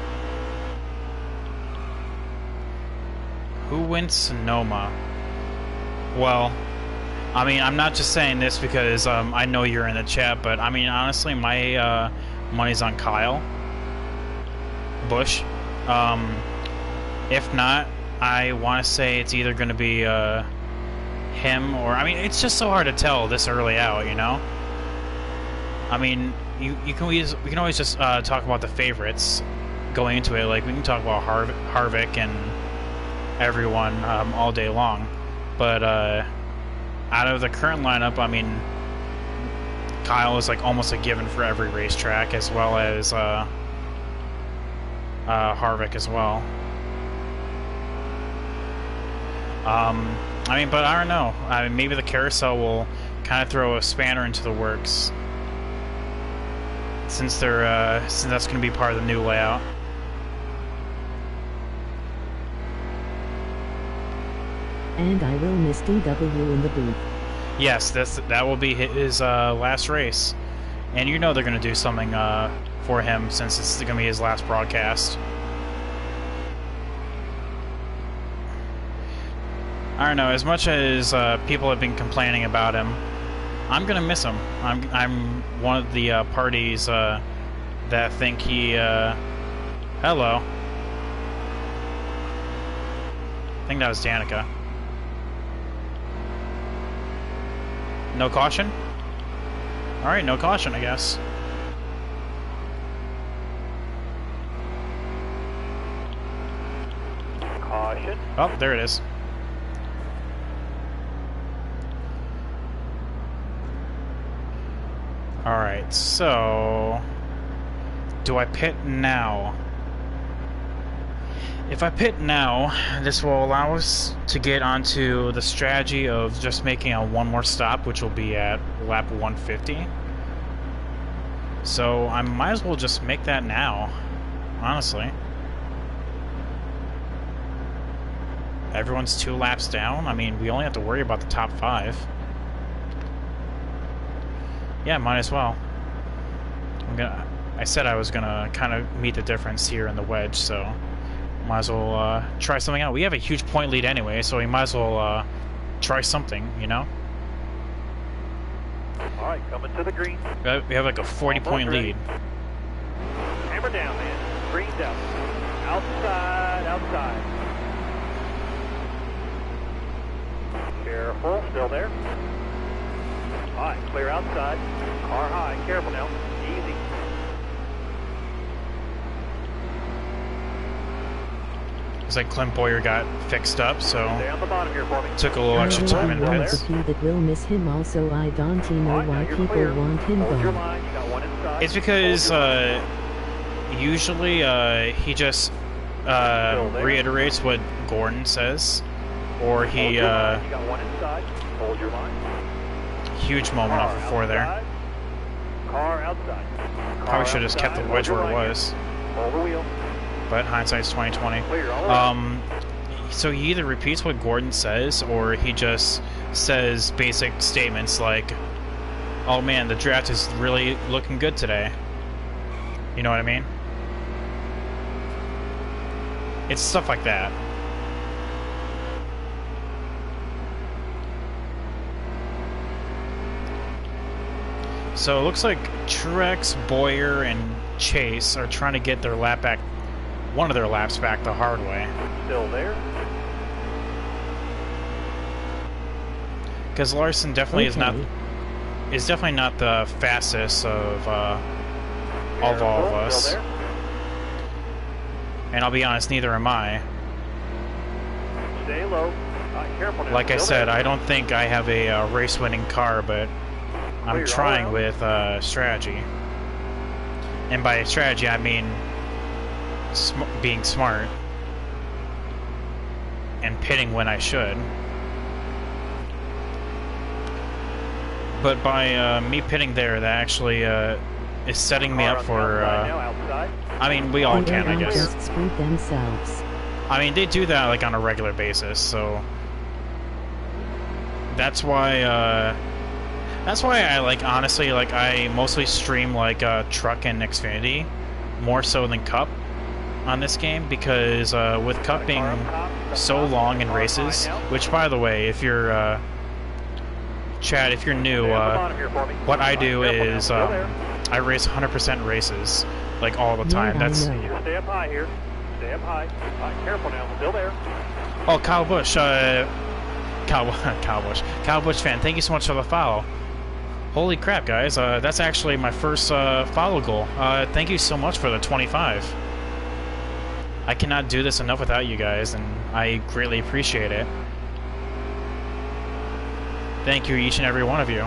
Who wins Sonoma? Well, I mean, I'm not just saying this because I know you're in the chat, but I mean, honestly, my money's on Kyle Busch. If not, I want to say it's either going to be him or... I mean, it's just so hard to tell this early out, you know? I mean, we can always just talk about the favorites going into it. Like, we can talk about Harvick and everyone all day long. But out of the current lineup, I mean, Kyle is like almost a given for every racetrack, as well as Harvick as well. I mean, but I don't know. I mean, maybe the carousel will kind of throw a spanner into the works, since that's going to be part of the new layout. And I will miss DW in the booth. Yes, that will be his last race, and you know they're going to do something for him since it's going to be his last broadcast. I don't know. As much as people have been complaining about him, I'm gonna miss him. I'm one of the parties that think he. Hello. I think that was Danica. No caution? Alright, no caution, I guess. Caution. Oh, there it is. Alright, so... do I pit now? If I pit now, this will allow us to get onto the strategy of just making one more stop, which will be at lap 150. So I might as well just make that now, honestly. Everyone's 2 laps down. I mean, we only have to worry about the top 5. Yeah, might as well. I said I was gonna kind of meet the difference here in the wedge, so might as well try something out. We have a huge point lead anyway, so we might as well try something, you know? Alright, coming to the green. We have like a 40-point lead. Hammer down, man. Green's out. Outside, outside. Careful, still there. Alright, clear outside. Car high, careful now. Easy. Looks like Clint Boyer got fixed up, so Stay on the bottom here for me. took a little extra time in pits. That will miss him also. I don't know why people want him Hold your gone. line, you got one inside. It's because usually he just reiterates what Gordon says, or he Hold your line, you got one inside. Hold your line. huge moment off of 4 there. Car outside. Probably should have just kept the wedge where it was, Hold the wheel. but hindsight's 20/20. Clear, all right. So he either repeats what Gordon says, or he just says basic statements like, "Oh man, the draft is really looking good today." You know what I mean? It's stuff like that. So it looks like Truex, Boyer, and Chase are trying to get their lap back, one of their laps back the hard way. Still there. Because Larson definitely is Okay. definitely not the fastest of all of us. Still there. And I'll be honest, neither am I. Stay low. All right, careful now. Like I Still said, there. I don't think I have a race-winning car, but I'm Clear, trying all with strategy. And by strategy, I mean being smart and pitting when I should. But by me pitting there, that actually is setting me up for. I mean, we all can, I guess. Just screwed themselves. I mean, they do that like on a regular basis, so that's why. That's why I like honestly like I mostly stream like Truck and Xfinity more so than Cup on this game because with Cup being so long in races, which by the way, if you're Chad, if you're new, what I do is I race 100% races like all the time. Yeah, That's Stay up high here. Stay up high. Careful now. Still there. oh Kyle Busch, Kyle Busch fan. Thank you so much for the follow. Holy crap, guys! That's actually my first follow goal. Thank you so much for the 25. I cannot do this enough without you guys, and I greatly appreciate it. Thank you, each and every one of you.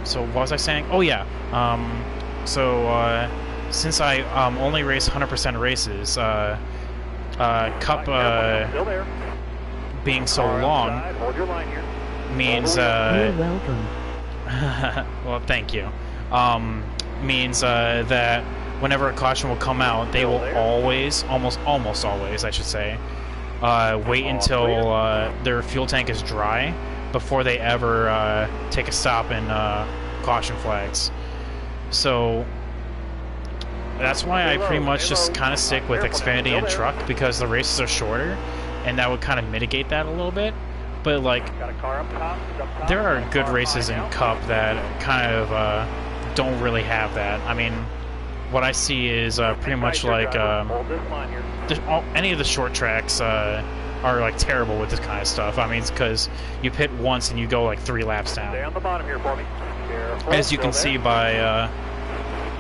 So what was I saying? Oh yeah. Since I only race 100% races, Cup being so long means You're welcome. well, thank you. Means that whenever a caution will come out, they will always, almost always, I should say, wait until their fuel tank is dry before they ever take a stop in caution flags. So that's why I pretty much just kind of stick with Xfinity and Truck because the races are shorter, and that would kind of mitigate that a little bit. But like, there are good races in Cup that kind of don't really have that. I mean, what I see is pretty much like any of the short tracks are like terrible with this kind of stuff. I mean, it's because you pit once and you go like 3 laps down. Stay on the bottom here for me. As you can see by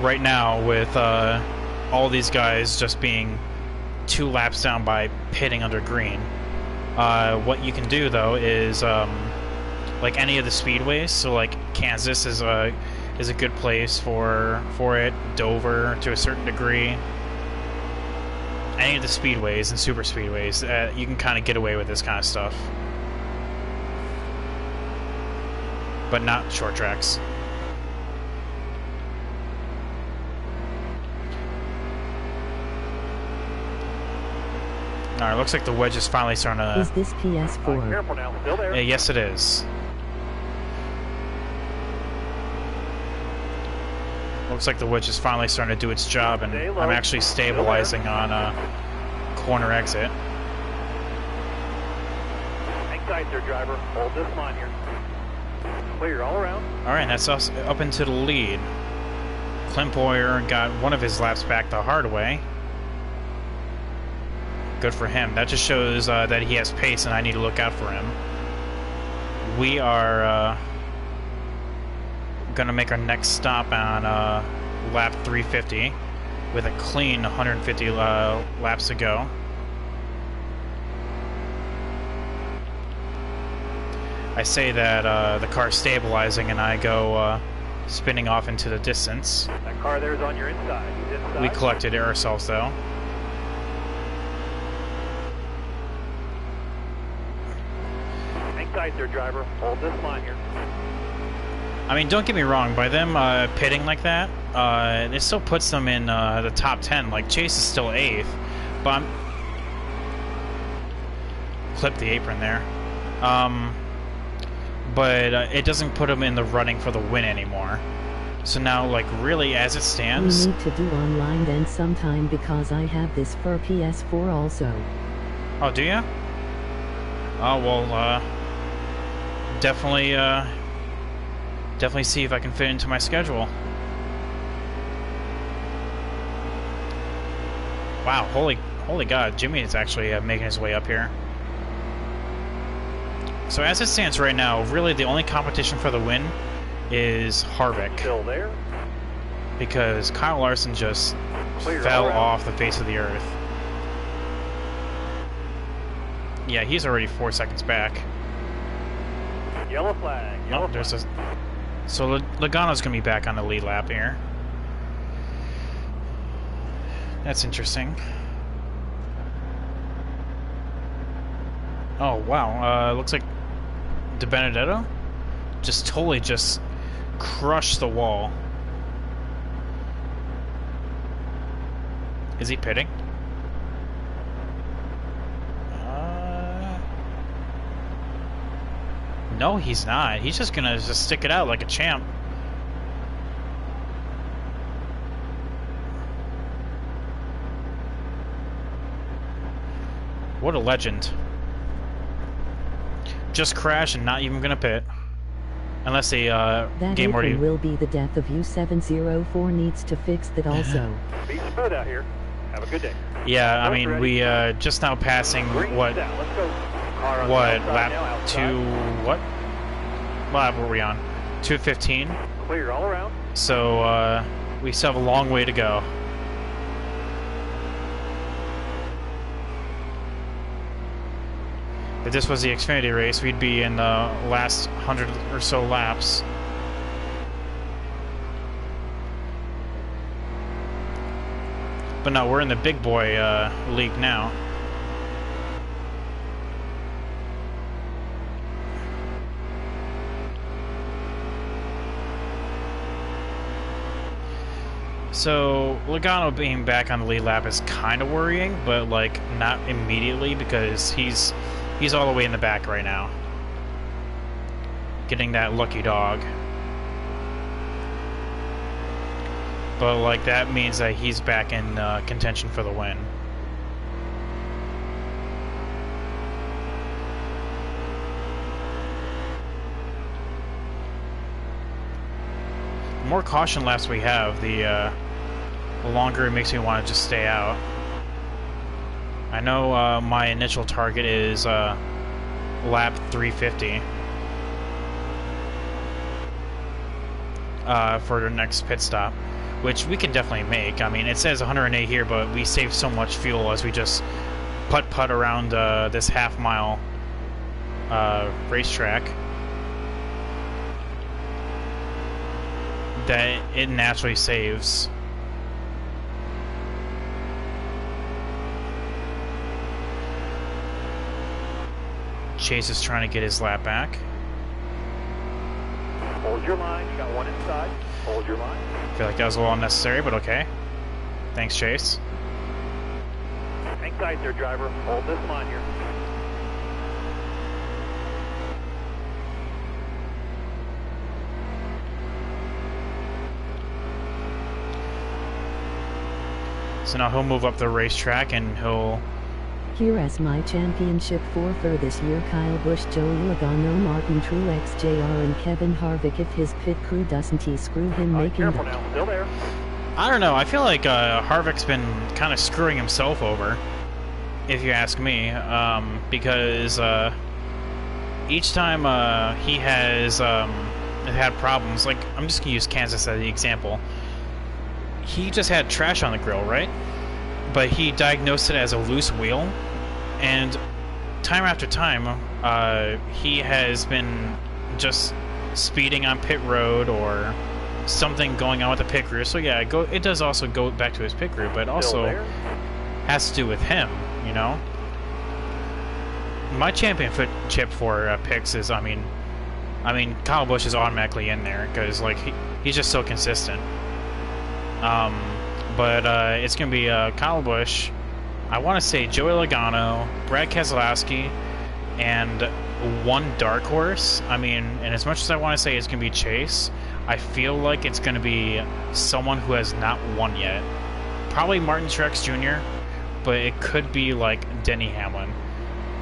right now with all these guys just being 2 laps down by pitting under green. What you can do though is like any of the speedways. So like Kansas is a good place for it. Dover to a certain degree. Any of the speedways and super speedways, you can kind of get away with this kind of stuff, but not short tracks. Alright, looks like the wedge is finally starting to... Is this PS4? Careful now. Still there. yes, it is. Looks like the wedge is finally starting to do its job, and I'm actually stabilizing on a corner exit. Hang tight there, driver. Hold this line here. Clear all around. Alright, that's us up into the lead. Clint Boyer got one of his laps back the hard way. Good for him. That just shows that he has pace and I need to look out for him. We are going to make our next stop on lap 350 with a clean 150 laps to go. I say that the car's stabilizing and I go spinning off into the distance. That car there is on your inside. He's inside. We collected ourselves though. Hang tight there, driver. Hold this line here. I mean, don't get me wrong, by them pitting like that, it still puts them in the top 10. Like, Chase is still 8th, but I'm... Clip the apron there. But it doesn't put him in the running for the win anymore. So now, like, really, as it stands... We need to do online then sometime because I have this for PS4 also. Oh, do you? Oh, well, definitely see if I can fit into my schedule. Wow, holy God, Jimmy is actually making his way up here. So as it stands right now, really the only competition for the win is Harvick. Still there. Because Kyle Larson just fell off the face of the earth. Yeah, he's already 4 seconds back. Yellow flag. Yellow Oh, there's flag. So Logano's going to be back on the lead lap here. That's interesting. Oh, wow. Looks like De Benedetto just totally just crushed the wall. Is he pitting? No, he's not. He's just gonna just stick it out like a champ. What a legend. Just crash and not even gonna pit. Unless they that game already will be the death of U704 needs to fix that also. Be smooth out here. Have a good day. Yeah, I mean, we just now passing what lap 2, what lap were we on? 2:15. Clear all around. So we still have a long way to go. If this was the Xfinity race, we'd be in the last 100 or so laps. But no, we're in the big boy league now. So Logano being back on the lead lap is kind of worrying, but like not immediately because he's all the way in the back right now, getting that lucky dog. But like that means that he's back in contention for the win. The more caution laps we have, the longer it makes me want to just stay out. I know my initial target is lap 350 for the next pit stop, which we can definitely make. I mean, it says 108 here, but we save so much fuel as we just putt around this half-mile racetrack that it naturally saves. Chase is trying to get his lap back. Hold your line. You got one inside. Hold your line. I feel like that was a little unnecessary, but okay. Thanks, Chase. Hang tight there, driver. Hold this line here. So now he'll move up the racetrack and he'll... Here as my championship for this year: Kyle Busch, Joey Logano, Martin Truex Jr. and Kevin Harvick. If his pit crew doesn't screw him making careful now. Still there. I don't know. I feel like Harvick's been kind of screwing himself over, if you ask me, because each time he has had problems, like I'm just gonna use Kansas as the example. He just had trash on the grill, right? But he diagnosed it as a loose wheel, and time after time, he has been just speeding on pit road or something going on with the pit crew. So yeah, it does also go back to his pit crew, but also has to do with him, you know? My championship for picks is, I mean, Kyle Busch is automatically in there because like he's just so consistent. But it's going to be Kyle Busch, I want to say Joey Logano, Brad Keselowski, and one dark horse. I mean, and as much as I want to say it's going to be Chase, I feel like it's going to be someone who has not won yet. Probably Martin Truex Jr., but it could be like Denny Hamlin.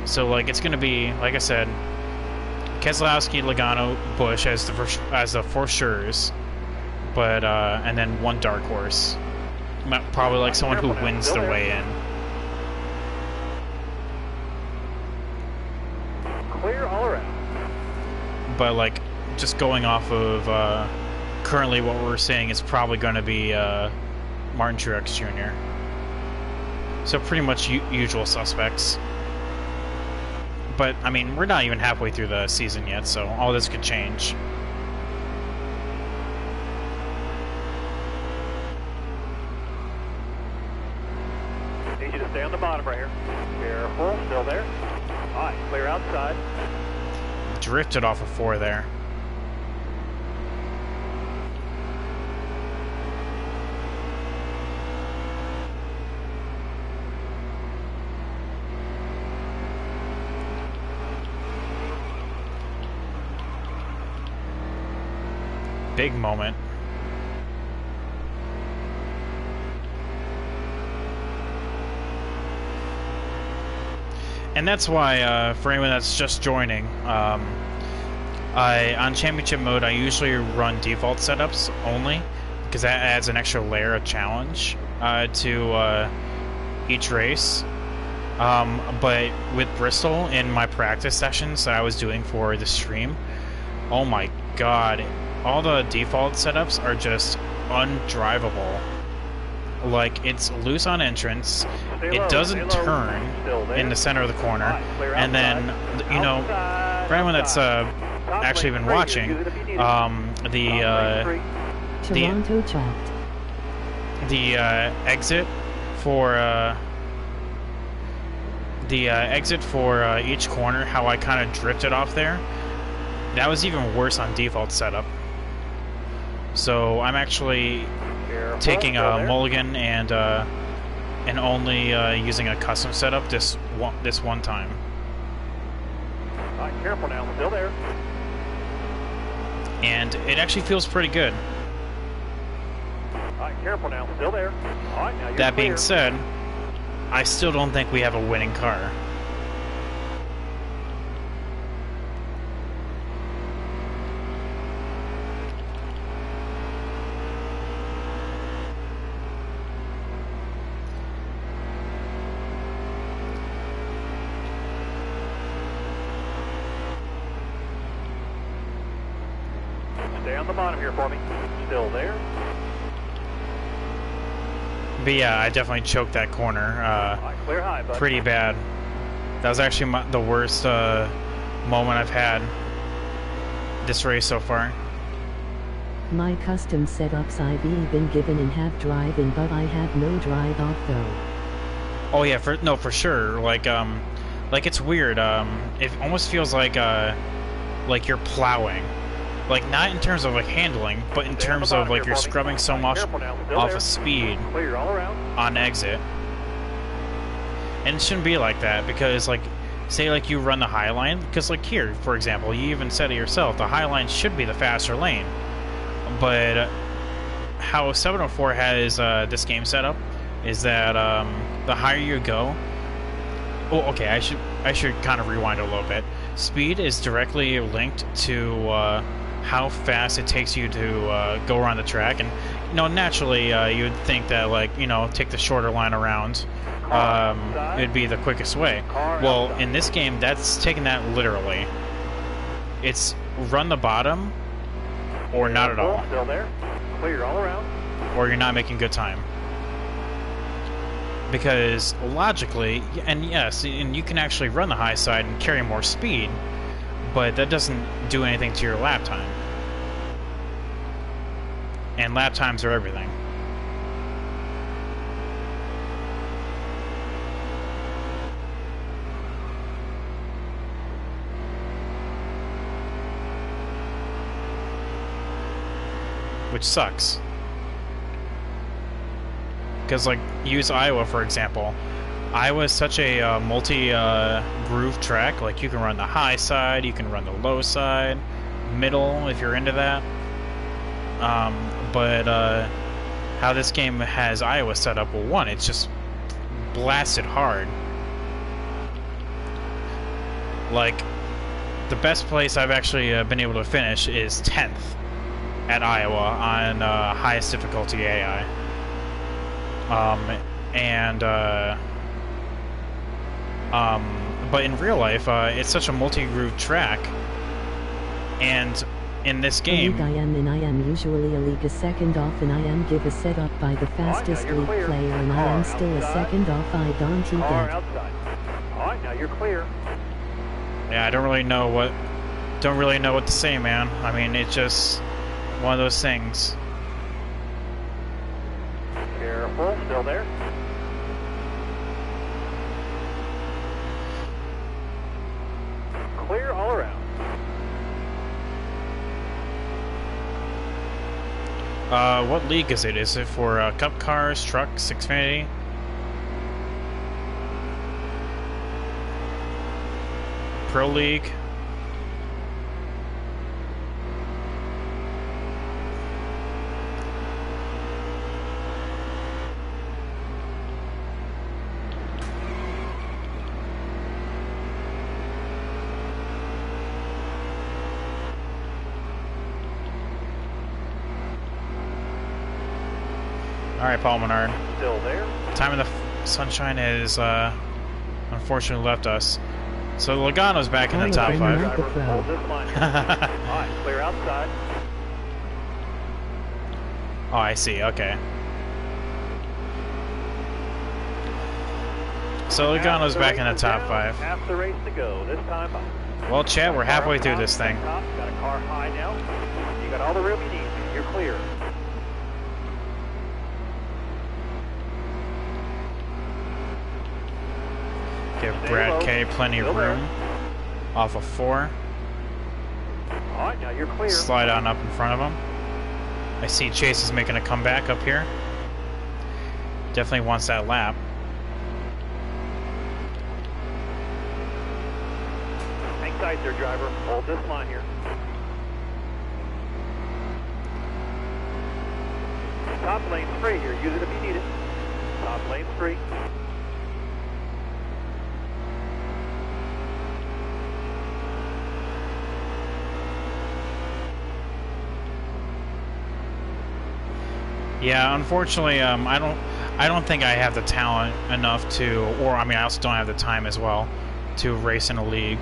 So like it's going to be, like I said, Keselowski, Logano, Busch as the for sures, but and then one dark horse. Probably like someone who wins the way in. Clear all around. But like, just going off of currently what we're saying is probably going to be Martin Truex Jr. So pretty much usual suspects. But I mean, we're not even halfway through the season yet, so all this could change. drifted off of 4 there. Big moment. And that's why, for anyone that's just joining, on championship mode, I usually run default setups only, because that adds an extra layer of challenge to each race. But with Bristol, in my practice sessions that I was doing for the stream, oh my god, all the default setups are just undrivable. Like, it's loose on entrance, it doesn't turn in the center of the corner, and then, you know, for anyone that's actually been watching, the exit for each corner, how I kind of drifted off there, that was even worse on default setup. So I'm actually taking a mulligan and only using a custom setup this one time. All right, careful now, still there. And it actually feels pretty good. All right, careful now, still there. All right, now you're That being clear. said, I still don't think we have a winning car. Stay on the bottom here for me. Still there. But yeah, I definitely choked that corner All right, clear high, bud. pretty bad. That was actually the worst moment I've had this race so far. My custom setups I've been given and have drive-in, but I have no drive-off though. Oh yeah, for sure. Like it's weird. It almost feels like you're plowing. Like, not in terms of like handling, but in terms of like you're scrubbing so much off of speed Clear all around. on exit. And it shouldn't be like that, because like, say like you run the high line, because like here, for example, you even said it yourself, the high line should be the faster lane. But how 704 has this game set up is that the higher you go, oh, okay, I should kind of rewind a little bit. Speed is directly linked to how fast it takes you to go around the track, and you know, naturally you would think that, like, you know, take the shorter line around, it'd be the quickest way. Well, in this game, that's taking that literally. It's run the bottom or not at all, Still there. Clear all around. or you're not making good time. Because logically, and yes, and you can actually run the high side and carry more speed, but that doesn't do anything to your lap time. And lap times are everything. Which sucks. Because, like, use Iowa, for example. Iowa is such a multi-groove track. Like, you can run the high side, you can run the low side, middle, if you're into that. But how this game has Iowa set up, well, one, it's just blasted hard. Like, the best place I've actually been able to finish is 10th at Iowa on highest difficulty AI. But in real life, it's such a multi-groove track, and in this game, I am usually a league a second off, and I am give a setup by the fastest you're league clear. player, and I am still a second off. I don't Car get. outside. All right, now you're clear. yeah, I don't really know what to say, man. I mean, it's just one of those things. Careful, still there. Clear all around. What league is it? Is it for Cup Cars, Trucks, Xfinity? Pro League? Alright, Paul Menard. Still there. Time in the sunshine has unfortunately left us. So Logano's back in the top 5. Driver, hold this line. Alright, clear outside. Oh, I see. Okay. So Logano's back in the top 5. Half the race to go. This time up. Well, Chad, we're halfway through this thing. Got a car high now. You got all the room you need. You're clear. Give Brad K plenty of room. Off of 4. Alright, now you're clear. Slide on up in front of him. I see Chase is making a comeback up here. Definitely wants that lap. Hang tight there, driver. Hold this line here. Top lane's free here. Use it if you need it. Top lane's free. Yeah, unfortunately, I don't think I have the talent enough to, or I mean, I also don't have the time as well to race in a league.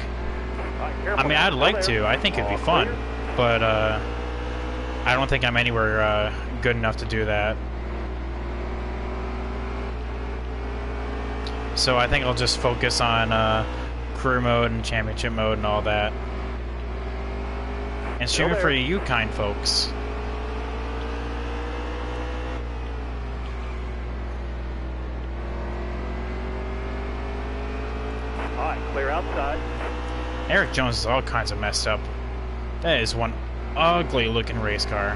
I mean, I'd like to. I think it'd be fun, but I don't think I'm anywhere good enough to do that. So I think I'll just focus on career mode and championship mode and all that, and streaming for you kind folks. Clear outside. Eric Jones is all kinds of messed up. That is one ugly looking race car.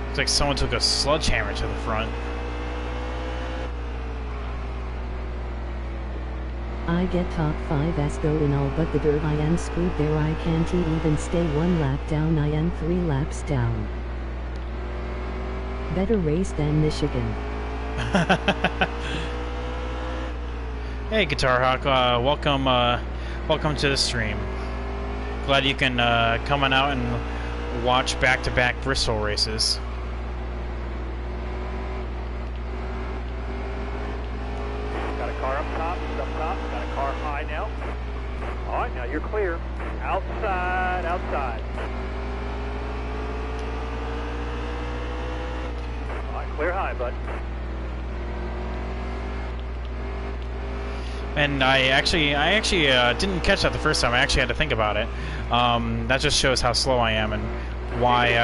Looks like someone took a sledgehammer to the front. I get top 5 as though in all but the dirt I am screwed there. I can't even stay 1 lap down. I am 3 laps down. Better race than Michigan. Hey, Guitar Hawk, welcome to the stream. Glad you can come on out and watch back-to-back Bristol races. Got a car up top. Got a car high now. All right, now you're clear. Outside. All right, clear high, bud. And I actually didn't catch that the first time. I actually had to think about it. That just shows how slow I am and why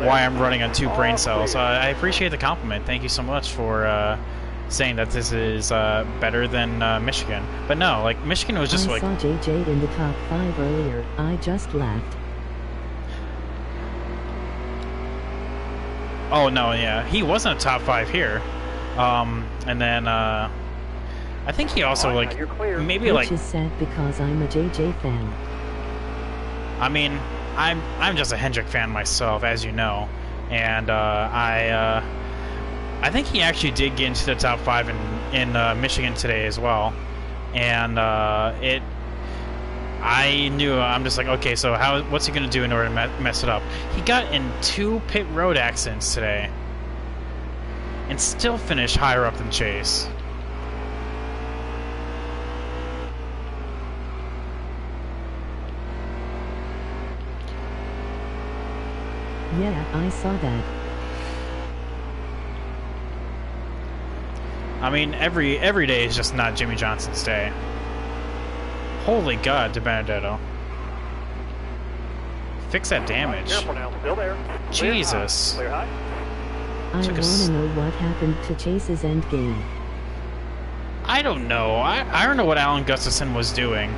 I'm running on 2 brain cells. I appreciate the compliment. Thank you so much for saying that this is better than Michigan. But no, like Michigan was just I like. saw JJ in the top 5 earlier. I just laughed. Oh no, yeah, he wasn't a top 5 here. And then I think he also like maybe Which like. is sad because I'm a JJ fan. I mean, I'm just a Hendrick fan myself, as you know, and I think he actually did get into the top 5 in Michigan today as well, and I knew, I'm just like, okay, so what's he gonna do in order to mess it up? He got in 2 pit road accidents today, and still finished higher up than Chase. Yeah, I saw that. I mean, every day is just not Jimmy Johnson's day. Holy God, DiBenedetto. Fix that damage. Careful now, still there. Jesus. Clear high. I want to know what happened to Chase's endgame. I don't know. I don't know what Alan Gustafson was doing.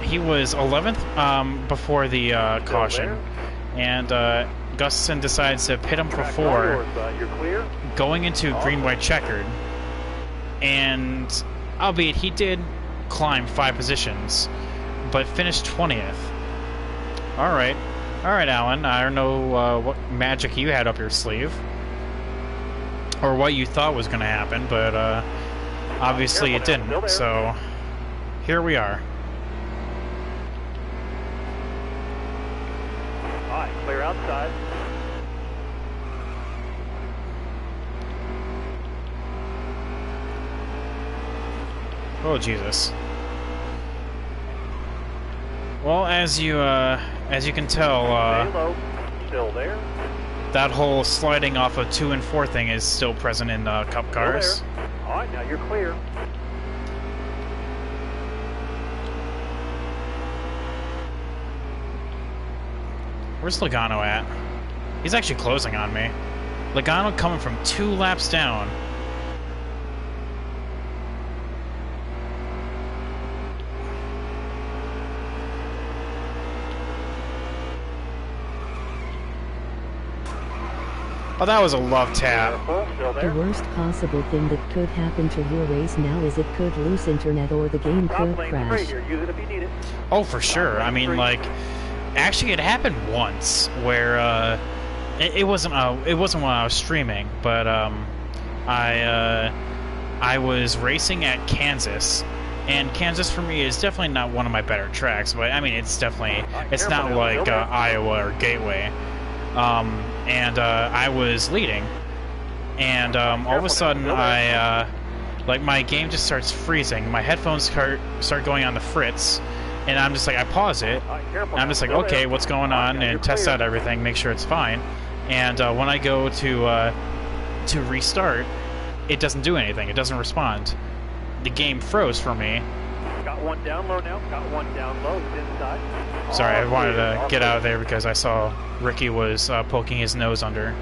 He was 11th before the caution, and Gustafson decides to pit him for Track's all 4, yours, you're clear. going into green-white checkered. And, albeit he did climb 5 positions, but finished 20th. Alright, Alan, I don't know what magic you had up your sleeve, or what you thought was going to happen, but obviously it didn't, so here we are. Alright, clear outside. Oh, Jesus. Well, as you can tell, Stay low. Still there. that whole sliding off of 2 and 4 thing is still present in Cup cars. Still there. Alright, now you're clear. Where's Logano at? He's actually closing on me. Logano coming from 2 laps down. Oh, that was a love tap. Still The there. worst possible thing that could happen to your race now is it could lose internet or the game Stop could playing crash. straight here. Use it if you need it. Oh, for sure. I mean, like, actually, it happened once where it wasn't when I was streaming, but I was racing at Kansas, and Kansas for me is definitely not one of my better tracks. But I mean, it's not like Iowa or Gateway. And I was leading, and all of a sudden like my game just starts freezing. My headphones start going on the fritz, and I'm just like, I pause it, and I'm just like, okay, what's going on, and test out everything, make sure it's fine. And when I go to restart, it doesn't do anything. It doesn't respond. The game froze for me. Got one down low now. Got one down low. It's inside. Sorry, I All wanted clear, to all get clear. out of there because I saw Ricky was poking his nose under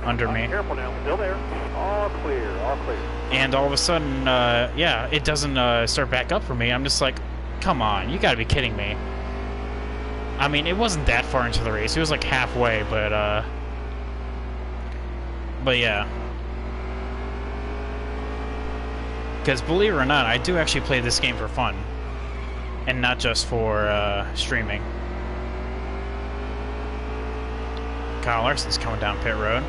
me. Careful now. Still there. All clear. All clear. And all of a sudden, yeah, it doesn't start back up for me. I'm just like, come on, you gotta be kidding me. I mean, it wasn't that far into the race. It was like halfway, but yeah. Because believe it or not, I do actually play this game for fun. And not just for streaming. Kyle Larson's coming down pit road.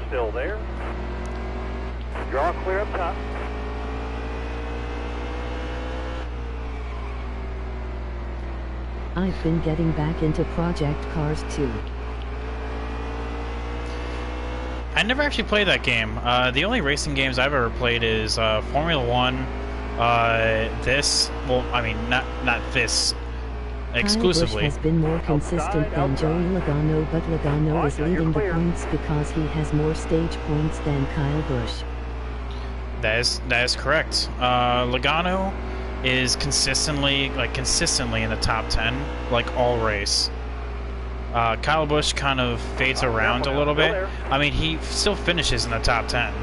Still there. Draw clear up top. I've been getting back into Project Cars too. I never actually played that game. The only racing games I've ever played is Formula One. Well, I mean, not this exclusively. Kyle Busch has been more consistent than Joey Logano, but Logano is leading the points because he has more stage points than Kyle Busch. That is correct. Logano is consistently in the top 10, like all race. Kyle Busch kind of fades around a little bit. I mean, he still finishes in the top 10.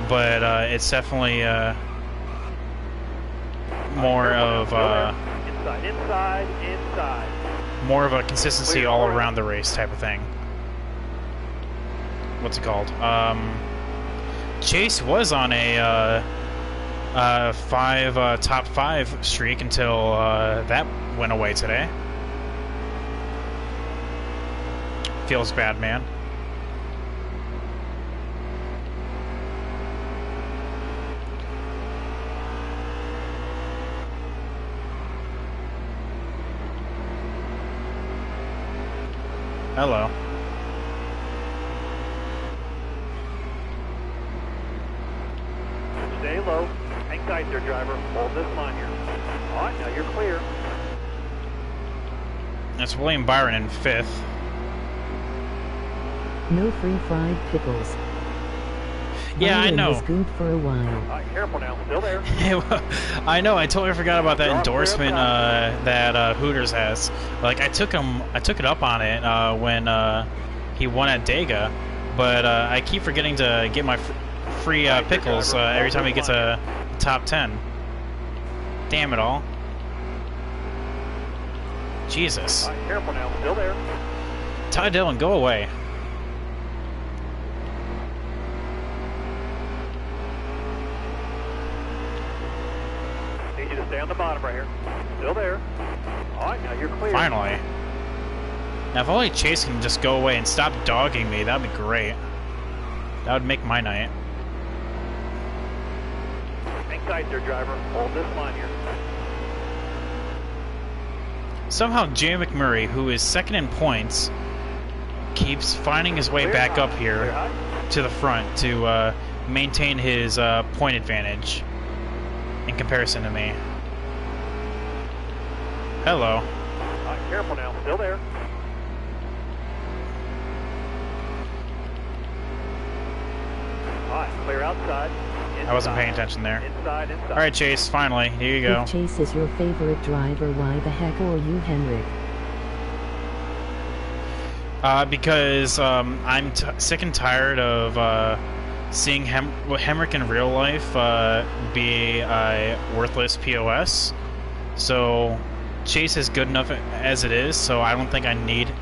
But it's definitely more of Inside. more of a consistency all around the race type of thing. What's it called? Chase was on a top 5 streak until that went away today. Feels bad, man. Hello. Stay low. Hang tight there, driver. Hold this line here. All right, now you're clear. That's William Byron in 5th. No free fried pickles. Yeah, I Byron know. was good for a while. All right, careful now. Still there. I know. I totally forgot about that endorsement that Hooters has. Like, I took it up on it when he won at Dega, but I keep forgetting to get my free pickles every time he gets a top 10. Damn it all. Jesus. All right, careful now, still there. Ty Dillon, go away. Need you to stay on the bottom right here. Still there. All right, now you're clear. Finally. Now, if only Chase can just go away and stop dogging me, that'd be great. That would make my night. Hang tight there, driver. Hold this line here. Somehow, Jay McMurray, who is second in points, keeps finding his way back up here to the front to maintain his point advantage in comparison to me. Hello. All right, careful now. Still there. All right, clear outside. I wasn't paying attention there. Inside. All right, Chase, finally. Here you go. If Chase is your favorite driver, why the heck are you Henrik? Because I'm sick and tired of seeing Hemrick in real life be a worthless POS. So Chase is good enough as it is, so I don't think I need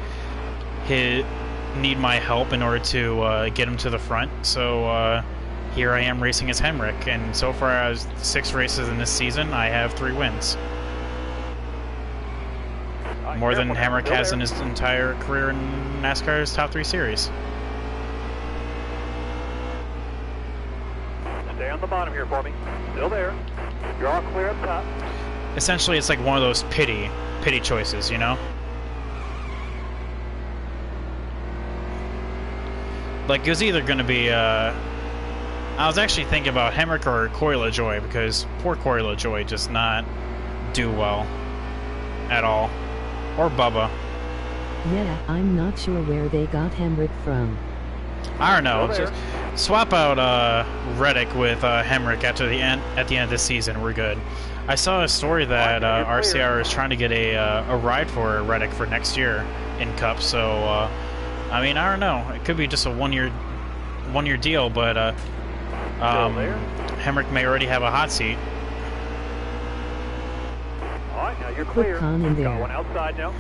my help in order to get him to the front. So here I am racing as Hemrick, and so far as 6 races in this season, I have 3 wins. More than Hemrick has in his entire career in NASCAR's top 3 series. Stay on the bottom here for me. Still there. You're all clear up top. Essentially, it's like one of those pity choices, you know? Like, it was either going to be, I was actually thinking about Hemrick or Corey LaJoie, because poor Corey LaJoie does not do well at all. Or Bubba. Yeah, I'm not sure where they got Henrik from. I don't know. Just swap out Reddick with Hemrick at the end of this season. We're good. I saw a story that RCR is trying to get a ride for Reddick for next year in Cup. So, I mean, I don't know. It could be just a one year deal, but Hemrick may already have a hot seat. All right, now you're clear. Put Con in there. Got one outside now.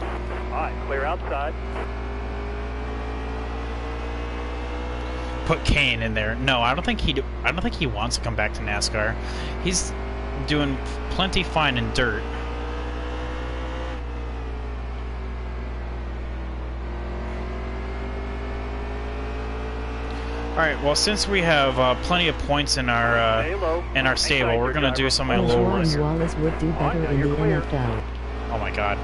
All right, clear outside. Put Kane in there. No, I don't think he wants to come back to NASCAR. He's doing plenty fine in dirt. All right. Well, since we have plenty of points in our stable, we're gonna do some of my low Jordan risk. Wallace would do better in the NFL. Oh my God.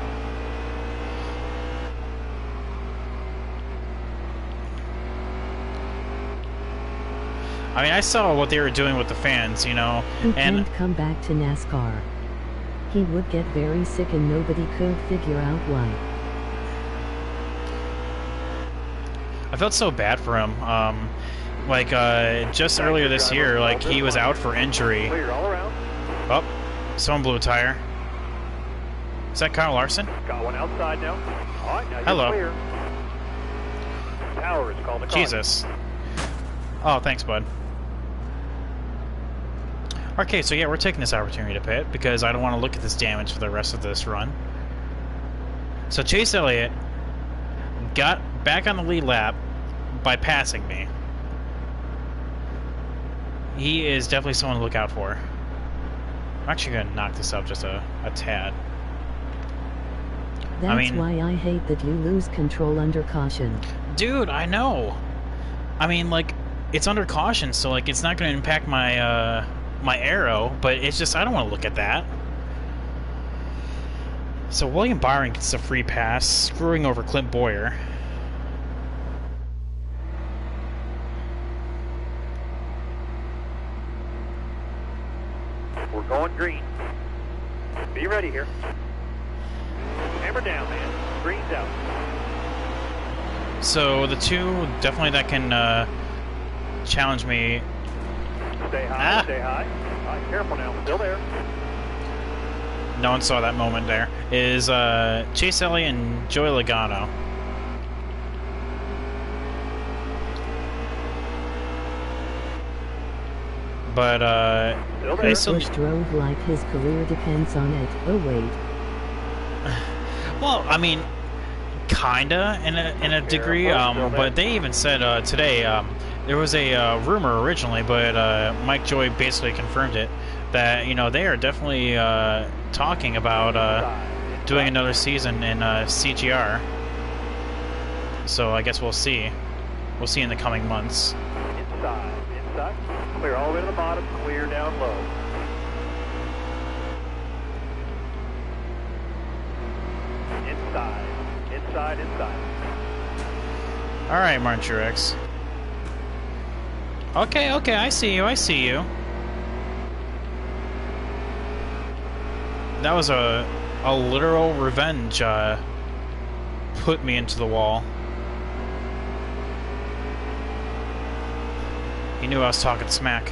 I mean, I saw what they were doing with the fans, you know, He and can't come back to NASCAR. He would get very sick and nobody could figure out why. I felt so bad for him. Like, just earlier this year, like, he was out for injury. Clear all around. Oh, someone blew a tire. Is that Kyle Larson? Got one outside now. All right, now you're Hello. clear. Tower is called the car. Jesus. Oh, thanks, bud. Okay, so yeah, we're taking this opportunity to pit because I don't want to look at this damage for the rest of this run. So Chase Elliott got back on the lead lap by passing me. He is definitely someone to look out for. I'm actually going to knock this up just a tad. That's why I hate that you lose control under caution. Dude, I know. I mean, like, it's under caution, so, like, it's not going to impact my, my arrow, but it's just, I don't want to look at that. So William Byron gets a free pass, screwing over Clint Boyer. We're going green. Be ready here. Hammer down, man. Green's out. So the two definitely that can challenge me. Stay high, stay high. All right, careful now. Still there. No one saw that moment there. Is Chase Elliott and Joey Logano. But Still they there. still. Bush drove like his career depends on it. Oh wait. Well, I mean, kinda in a degree. But they even said today there was a rumor originally, but Mike Joy basically confirmed it that they are definitely talking about doing another season in CGR. So I guess we'll see. We'll see in the coming months. Inside. Clear all the way to the bottom, clear down low. Inside. All right, Martin Truex. Okay, I see you. That was a literal revenge. Put me into the wall. He knew I was talking smack.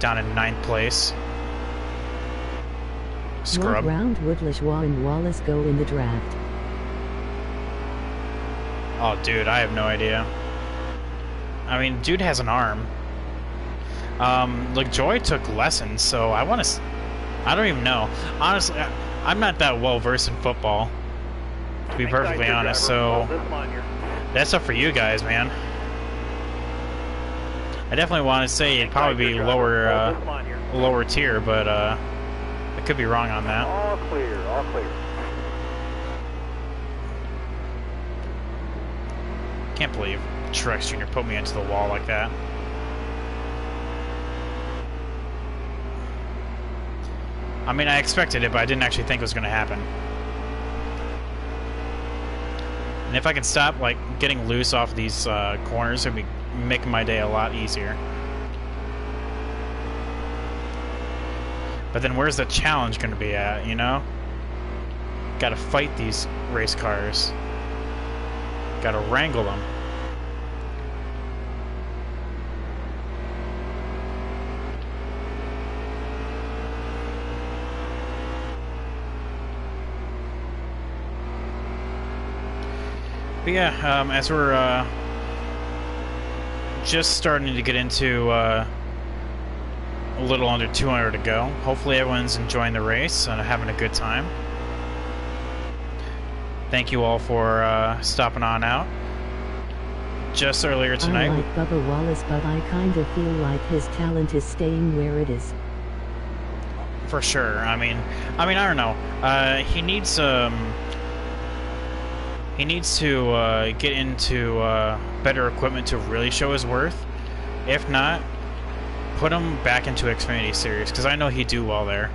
Down in 9th place. Scrub. What round would LaJoie and Wallace go in the draft? Oh, dude, I have no idea. I mean, dude has an arm. LaJoie took lessons, so I want to... I don't even know. Honestly, I'm not that well versed in football, to be perfectly honest, so that's up for you guys, man. I definitely want to say it'd probably be lower tier, but I could be wrong on that. All clear. Can't believe Truex Jr. put me into the wall like that. I mean, I expected it, but I didn't actually think it was going to happen. And if I can stop, like, getting loose off these corners, it'd be making my day a lot easier. But then where's the challenge going to be at, you know? Gotta fight these race cars. Gotta wrangle them. But yeah, as we're just starting to get into a little under 200 to go, hopefully everyone's enjoying the race and having a good time. Thank you all for stopping on out. Just earlier tonight... I like Bubba Wallace, but I kind of feel like his talent is staying where it is. For sure. I mean, I don't know. He needs to get into better equipment to really show his worth. If not, put him back into Xfinity Series, because I know he'd do well there.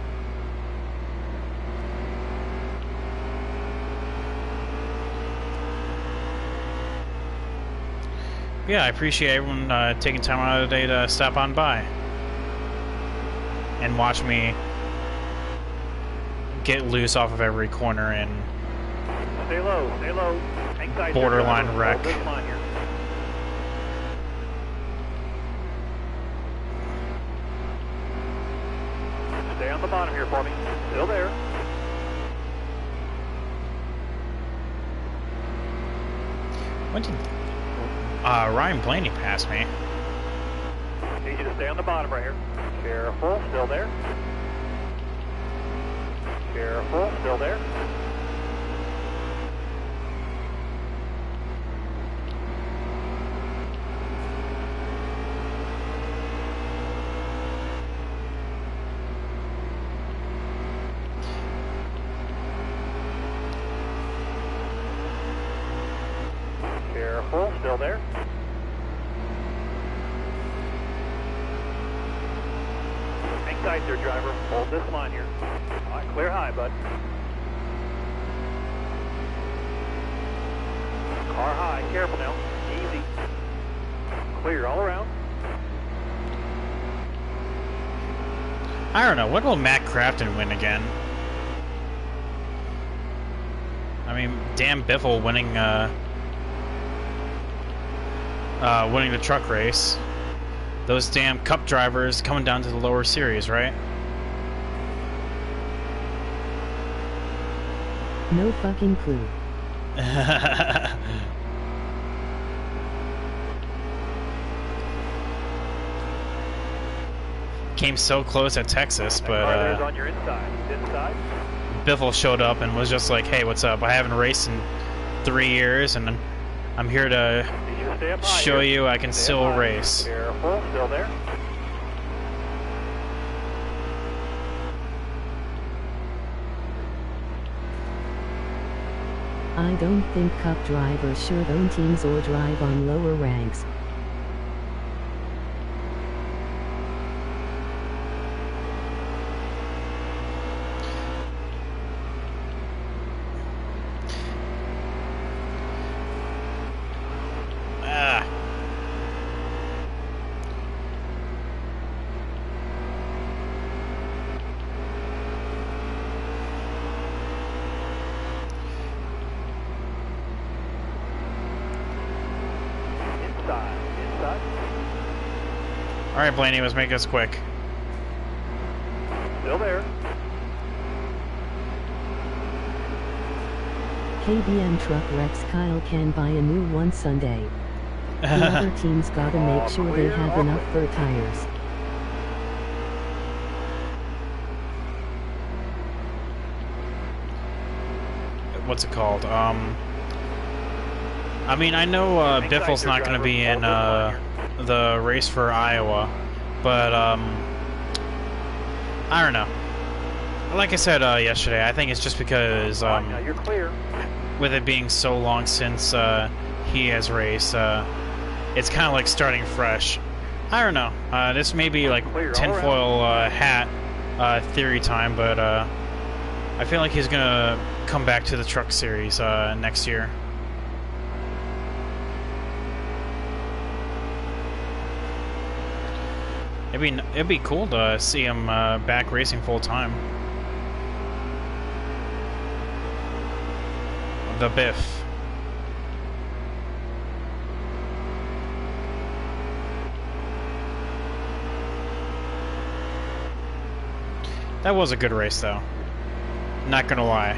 Yeah, I appreciate everyone taking time out of the day to stop on by and watch me get loose off of every corner and Stay low. Hang tight. Borderline wreck. Hold this line here. Stay on the bottom here for me. Still there. when did Ryan Blaney pass me? Need you to stay on the bottom right here. Careful. Still there. Careful. Still there. Careful, still there. Hang tight there, driver. Hold this line here. All right, clear high, bud. Car high, careful now. Easy. Clear all around. I don't know. When will Matt Crafton win again? I mean, damn Biffle winning winning the truck race. Those damn cup drivers coming down to the lower series, right? No fucking clue. came so close at Texas, That car there's but on your inside. Inside. Biffle showed up and was just like, "Hey, what's up? I haven't raced in 3 years, and I'm here to Need you to stay up high show here. you I can Stay still up high. race." Careful, still there. I don't think cup drivers should own teams or drive on lower ranks. Ah. Inside. Inside. All right, Blaney, let's make this quick. Still there. KBM truck wrecks Kyle can buy a new one Sunday. The other team's gotta make sure they have enough fur tires. What's it called? I mean, I know Biffle's not going to be in the race for Iowa, but I don't know. Like I said yesterday, I think it's just because Now you're clear. with it being so long since he has raced, it's kind of like starting fresh. I don't know. This may be like tinfoil hat theory time, but I feel like he's gonna come back to the truck series next year. It'd be cool to see him back racing full time. The Biff. That was a good race, though. Not gonna lie.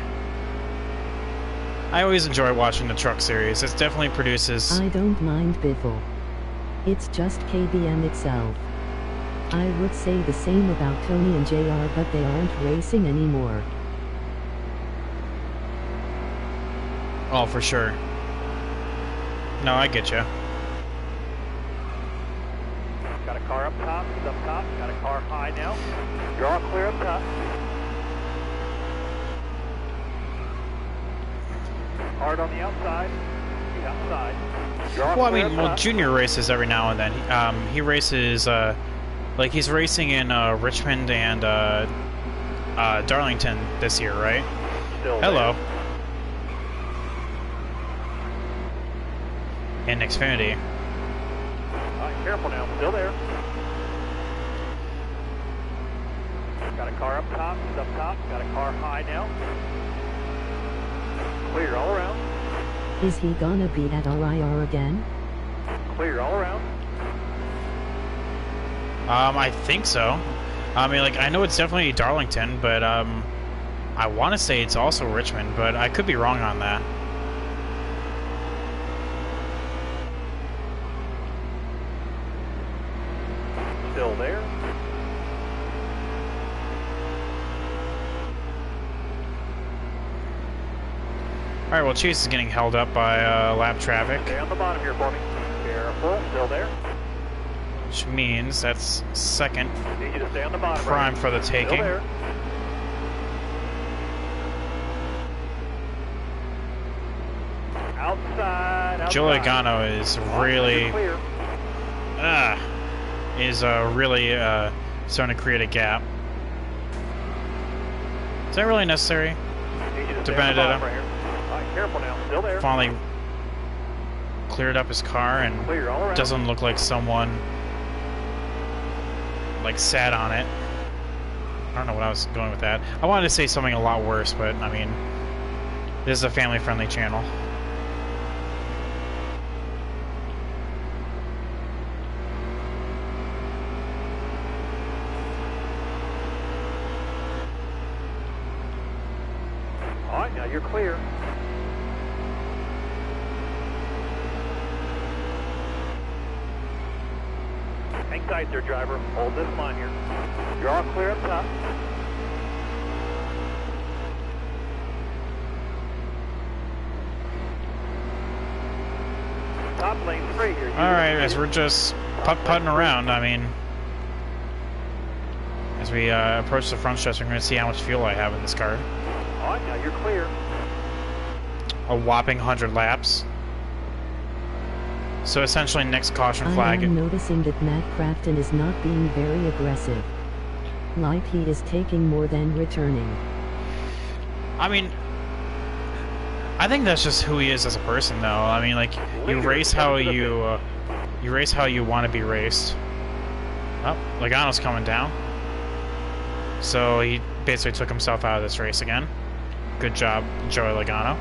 I always enjoy watching the truck series. It definitely produces... I don't mind Biffle. It's just KBM itself. I would say the same about Tony and JR, but they aren't racing anymore. Oh, for sure. No, I get you. Got a car up top. He's up top. Got a car high now. You're all clear up top. Hard on the outside. He's outside. You're all Well, I clear mean, up well, top. Junior races every now and then. He races, like he's racing in Richmond and Darlington this year, right? Still Hello. there. In Xfinity. All right, careful now. Still there. Got a car up top. He's up top. Got a car high now. Clear all around. Is he gonna be at RIR again? Clear all around. I think so. I mean, like, I know it's definitely Darlington, but I want to say it's also Richmond, but I could be wrong on that. Still there. All right, well, Chase is getting held up by lap traffic, Stay on the bottom here for me. Careful. Still there. which means that's second Need you to stay on the bottom. prime right for the here. Still taking. there. Outside. Joe Outside. Logano is You're really, clear. really starting to create a gap. Is that really necessary? Need you to To stay on the Benedetto. bottom right here. All right, careful now. Still there. Finally cleared up his car and Clear all around. doesn't look like someone like sat on it. I don't know what I was going with that. I wanted to say something a lot worse, but I mean, this is a family-friendly channel. All right, now you're clear. Hang tight there, driver. Hold this line here. You're all clear up top. Top lane 3 here. Alright, as we're just putt-putting around, I mean... As we approach the front stretch, I'm going to see how much fuel I have in this car. Alright, now you're clear. A whopping 100 laps. So essentially, next caution flag. I am noticing that Matt Crafton is not being very aggressive. Like he is taking more than returning. I mean, I think that's just who he is as a person, though. I mean, like, you race how you want to be raced. Oh, Logano's coming down. So he basically took himself out of this race again. Good job, Joey Logano.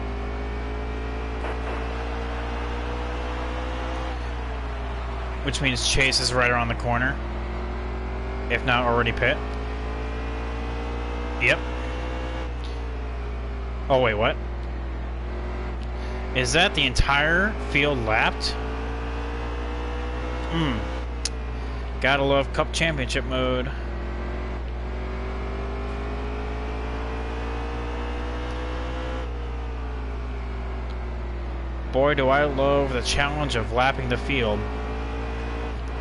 Which means Chase is right around the corner. If not already pit. Yep. Oh, wait, what? Is that the entire field lapped? Gotta love Cup Championship mode. Boy, do I love the challenge of lapping the field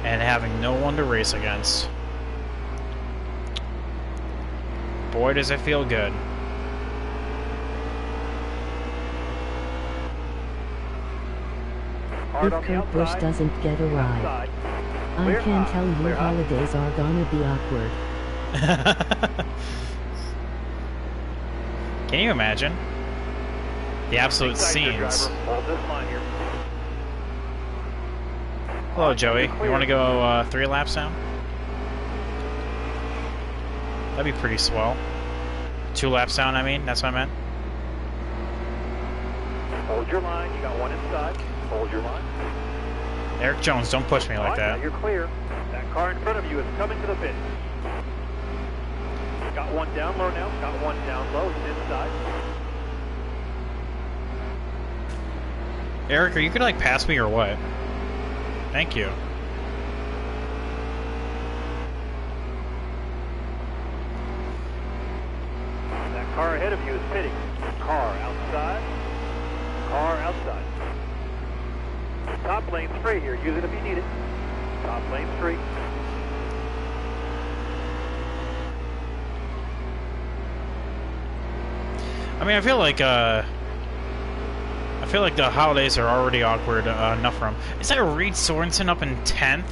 and having no one to race against. Boy, does it feel good. If Kurt Busch doesn't get a ride, I can tell you holidays are gonna be awkward. Can you imagine? The absolute scenes. Hello, Joey. You want to go 3 laps down? That'd be pretty swell. 2 laps down, I mean. That's what I meant. Hold your line. You got one inside. Hold your line. Eric Jones, don't push me like that. You're clear. That car in front of you is coming to the pit. Got one down low now. Got one down low. He's inside. Eric, are you gonna like pass me or what? Thank you. That car ahead of you is pitting. Car outside. Car outside. Top lane's free here. Use it if you need it. Top lane's free. I mean, I feel like the holidays are already awkward enough for him. Is that Reed Sorensen up in 10th?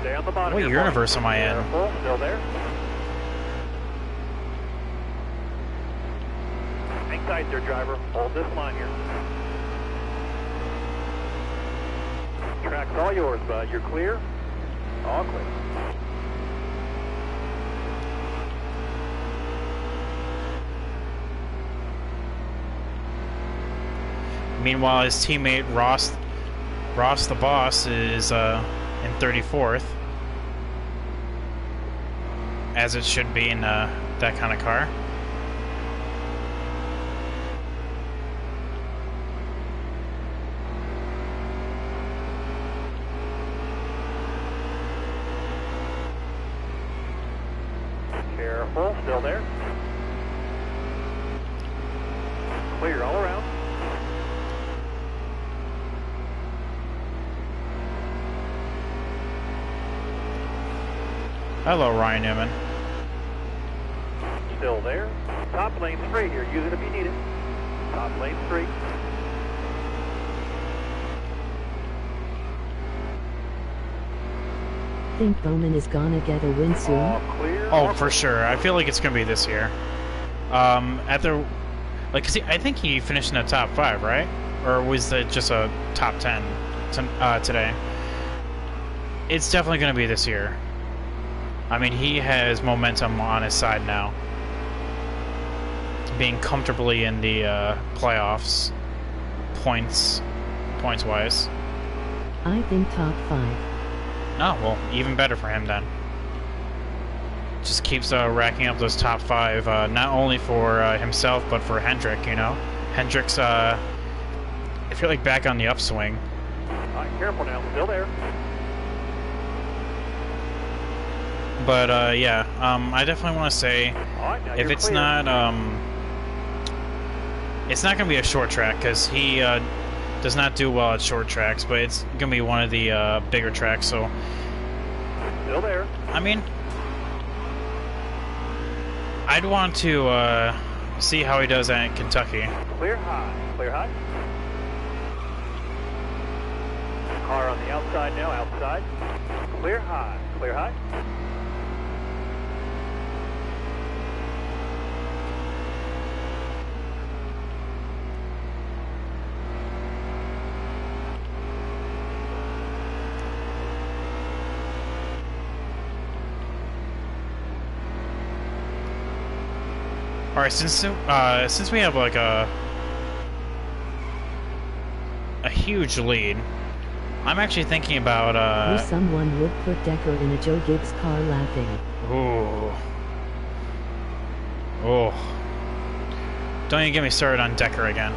Stay on the bottom. What universe am I in? Careful. Still there. Hang tight there, driver. Hold this line here. Track's all yours, bud. You're clear? All clear. Meanwhile, his teammate Ross the Boss is in 34th, as it should be in that kind of car. Careful, still there. Clear all around. Hello, Ryan Newman. Still there. Top lane's free here. Use it if you need it. Top lane's free. Think Bowman is gonna get a win soon? All clear. Oh, for sure. I feel like it's gonna be this year. At the I think he finished in the top 5, right? Or was it just a top 10 today? It's definitely gonna be this year. I mean, he has momentum on his side now. Being comfortably in the playoffs, points-wise. I think top 5. Oh, well, even better for him then. Just keeps racking up those top 5, not only for himself, but for Hendrick, you know? Hendrick's, I feel like back on the upswing. Alright, careful now, still there. But yeah, I definitely want to say, Alright, now if you're it's clear. it's not gonna be a short track because he does not do well at short tracks, but it's gonna be one of the bigger tracks. So, Still there. I mean, I'd want to see how he does at Kentucky. Clear high, clear high. Car on the outside now, outside. Clear high, clear high. All right, since we have like a huge lead, I'm actually thinking about Wish someone would put Decker in a Joe Gibbs car laughing. ooh, oh, don't even get me started on Decker again.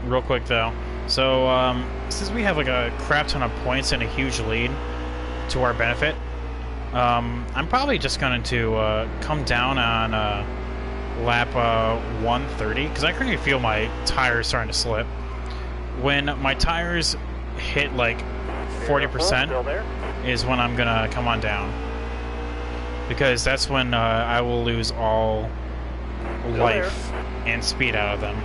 Real quick though, so since we have like a crap ton of points and a huge lead to our benefit, I'm probably just going to come down on lap 130 because I currently feel my tires starting to slip. When my tires hit like 40% is when I'm gonna come on down, because that's when I will lose all life and speed out of them.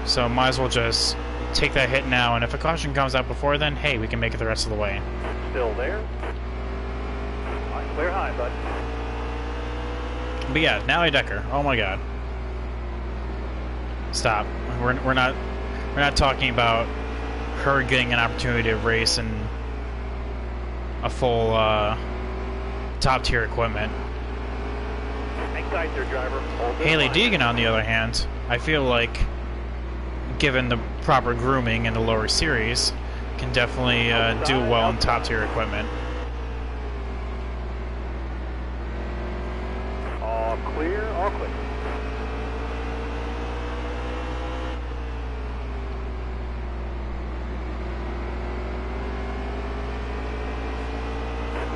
So might as well just take that hit now, and if a caution comes out before then, hey, we can make it the rest of the way. Still there. Alright, clear high, bud. But yeah, Nally Decker. Oh my God. Stop. We're not talking about her getting an opportunity to race in a full top tier equipment. Hang tight there, driver. Hold this Haley line. Deegan, on the other hand, I feel like, given the proper grooming in the lower series, can definitely do well in top tier equipment. All clear, all clear.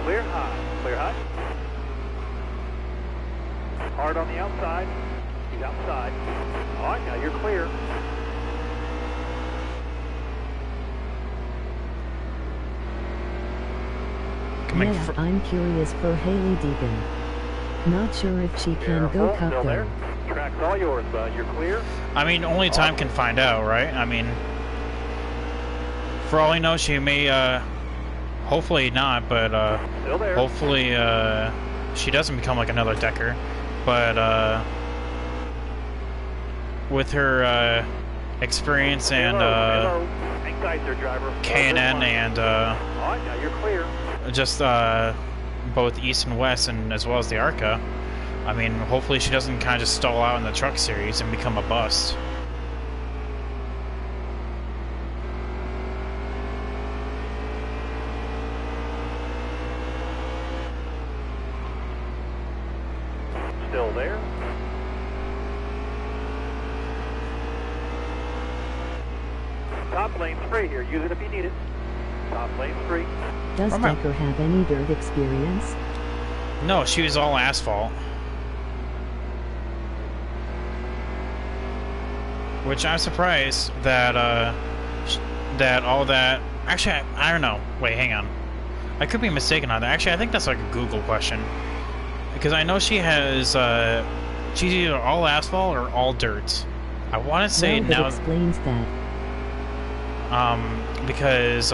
Clear high, clear high. Hard on the outside. He's outside. All right, now you're clear. Coming Yeah, fr- I'm curious for Haley Deegan. Not sure if she can Careful, go cup still there. though. Track's all yours, bud. You're clear. I mean, only time can find out, right? I mean, for all we know, she may, hopefully not, but, Still there. hopefully, she doesn't become like another Decker. But, with her, experience and, Hello. Hang tight there, driver. K&N and, All right, now you're clear. just, both East and West, and as well as the ARCA, I mean, hopefully she doesn't kind of just stall out in the truck series and become a bust. Still there. Top lane's free here. Use it if you need it. Top lane's free. Does Remember- Decker have any dirt experience? No, she was all asphalt. Which I'm surprised that, that all that... Actually, I don't know. Wait, hang on. I could be mistaken on that. Actually, I think that's like a Google question. Because I know she has, she's either all asphalt or all dirt. I want to say Well, that now... explains that. Because,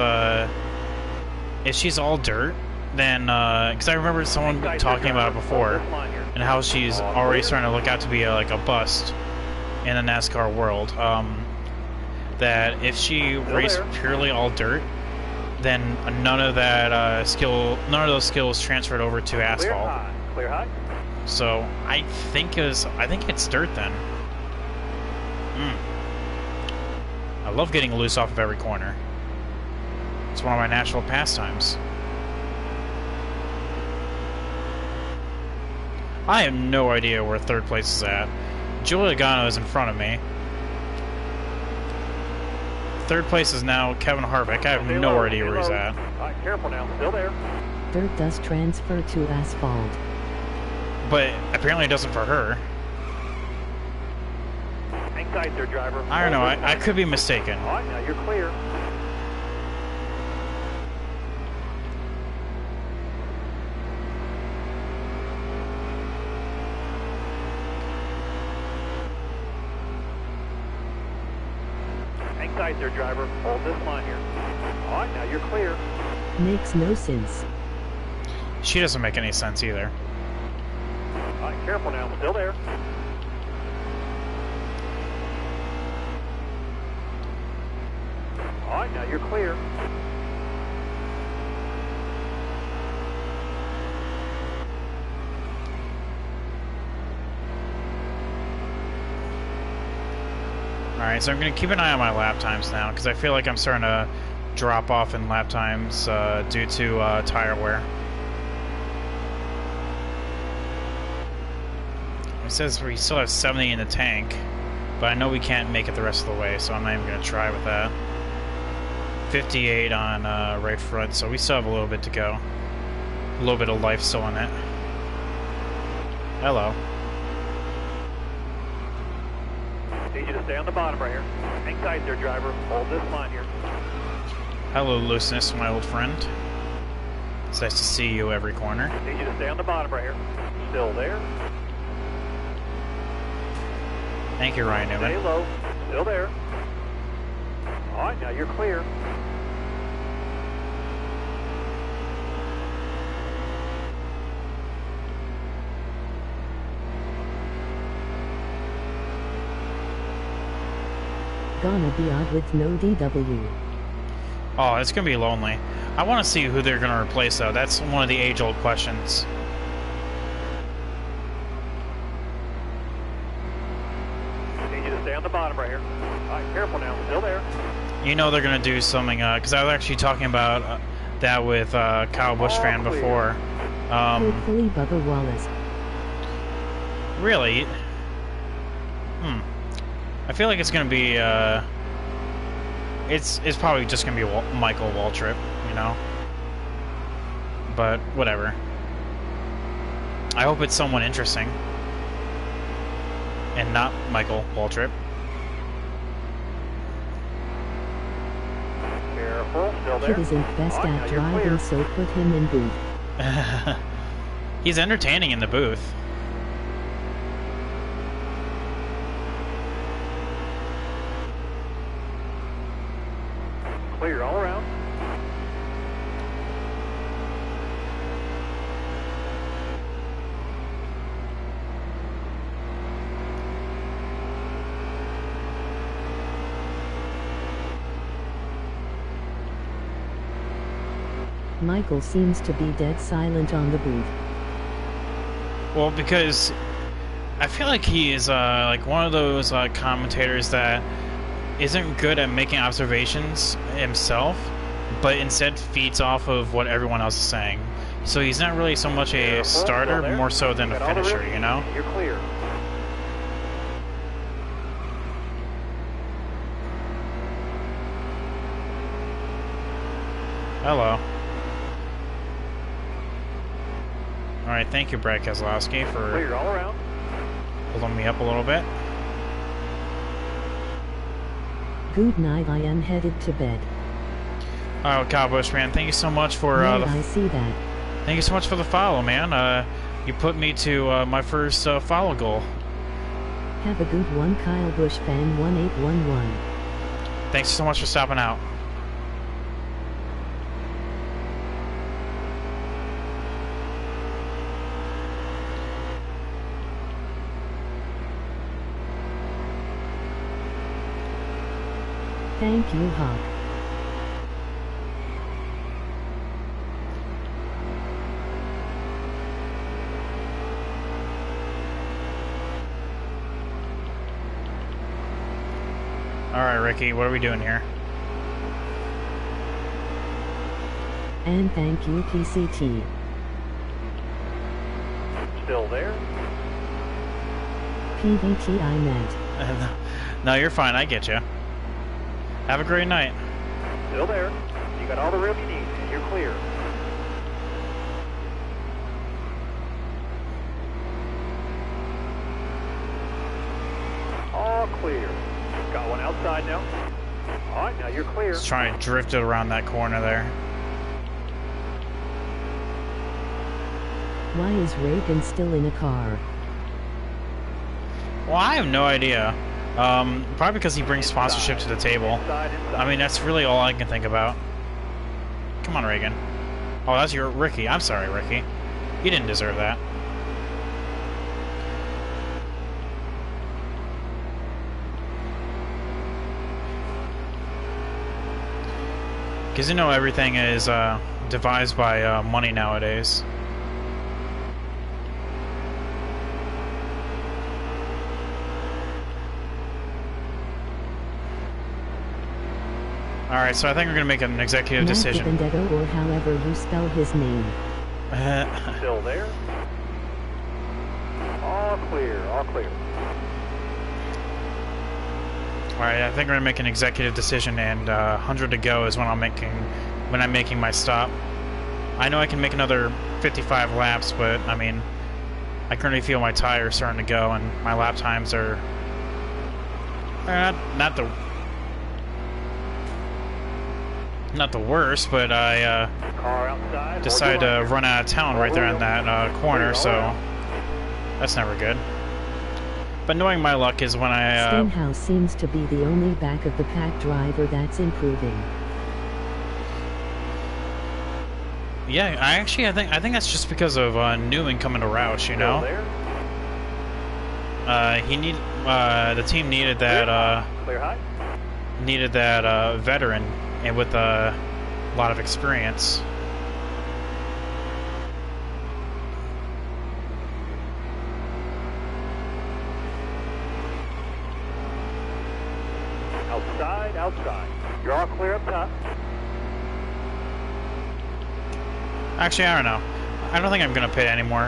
if she's all dirt, then, because I remember someone talking about it before, and how she's already starting to look out to be like a bust in the NASCAR world. That if she raced purely all dirt, then none of that none of those skills transferred over to Clear asphalt. high. Clear high. So I think it's dirt then. I love getting loose off of every corner. It's one of my natural pastimes. I have no idea where third place is at. Julia Logano is in front of me. third place is now Kevin Harvick. I have Stay no low, idea stay where he's low. at. All right, careful now. Still there. Dirt does transfer to asphalt. But apparently it doesn't for her. Hang tight there, driver. I don't know. I could be mistaken. All right, now you're clear. Hang tight there, driver. Hold this line here. All right, now you're clear. Makes no sense. She doesn't make any sense either. All right, careful now. Still there. All right, now you're clear. Alright, so I'm going to keep an eye on my lap times now, because I feel like I'm starting to drop off in lap times due to tire wear. It says we still have 70 in the tank, but I know we can't make it the rest of the way, so I'm not even going to try with that. 58 on right front, so we still have a little bit to go. A little bit of life still in it. Hello. Need you to stay on the bottom right here. Hang tight there, driver. Hold this line here. Hello, Looseness, my old friend. It's nice to see you every corner. Need you to stay on the bottom right here. Still there. Thank you, Ryan Stay Newman. low. Still there. All right, now you're clear. Gonna be odd with no DW. Oh, it's going to be lonely. I want to see who they're going to replace, though. That's one of the age-old questions. Need you to stay on the bottom right here. All right, careful now. Still there. You know they're going to do something, because I was actually talking about that with Kyle Busch All fan clear. before. Hopefully Bubba Wallace. Really? I feel like it's going to be, it's probably just going to be Michael Waltrip, you know? But, whatever. I hope it's someone interesting. And not Michael Waltrip. Careful. Still there. Kid isn't best All right, at now you're clear. driving, so put him in booth. He's entertaining in the booth. Clear all around. Michael seems to be dead silent on the booth. Well, because I feel like he is like one of those commentators that isn't good at making observations himself, but instead feeds off of what everyone else is saying. So he's not really so much a Careful, starter, still there. more so than a Got all the finisher, room. you know? You're clear. Hello. Alright, thank you, Brad Keselowski, for Clear all around. pulling me up a little bit. Good night, I am headed to bed. Oh, Kyle Busch, man, thank you so much for Right, I see that. thank you so much for the follow, man. You put me to my first follow goal. Have a good one, Kyle Busch fan 1811. Thanks so much for stopping out. Thank you, Hawk. Alright, Ricky, what are we doing here? And thank you, PCT. Still there. PVT I meant. No, you're fine, I get you. Have a great night. Still there. You got all the room you need. You're clear. All clear. Got one outside now. All right, now you're clear. Just trying to drift it around that corner there. Why is Reagan still in a car? Well, I have no idea. Probably because he brings sponsorship to the table. I mean, that's really all I can think about. Come on, Reagan. Oh, that's your Ricky. I'm sorry, Ricky. You didn't deserve that. Because you know everything is devised by money nowadays. Alright, so I think we're going to make an executive decision. Vendetta, or however you spell his name. Still there. All clear, all clear. Alright, I think we're going to make an executive decision, and 100 to go is when I'm making my stop. I know I can make another 55 laps, but, I mean, I currently feel my tires starting to go, and my lap times are not the worst, but I decided to run out of town right there in that corner, so that's never good. But knowing my luck is when I... Stenhouse seems to be the only back-of-the-pack driver that's improving. Yeah, I think that's just because of Newman coming to Roush, you know? The team needed that, veteran and with a lot of experience. Outside. You're all clear up top. Actually, I don't know. I don't think I'm gonna pit anymore.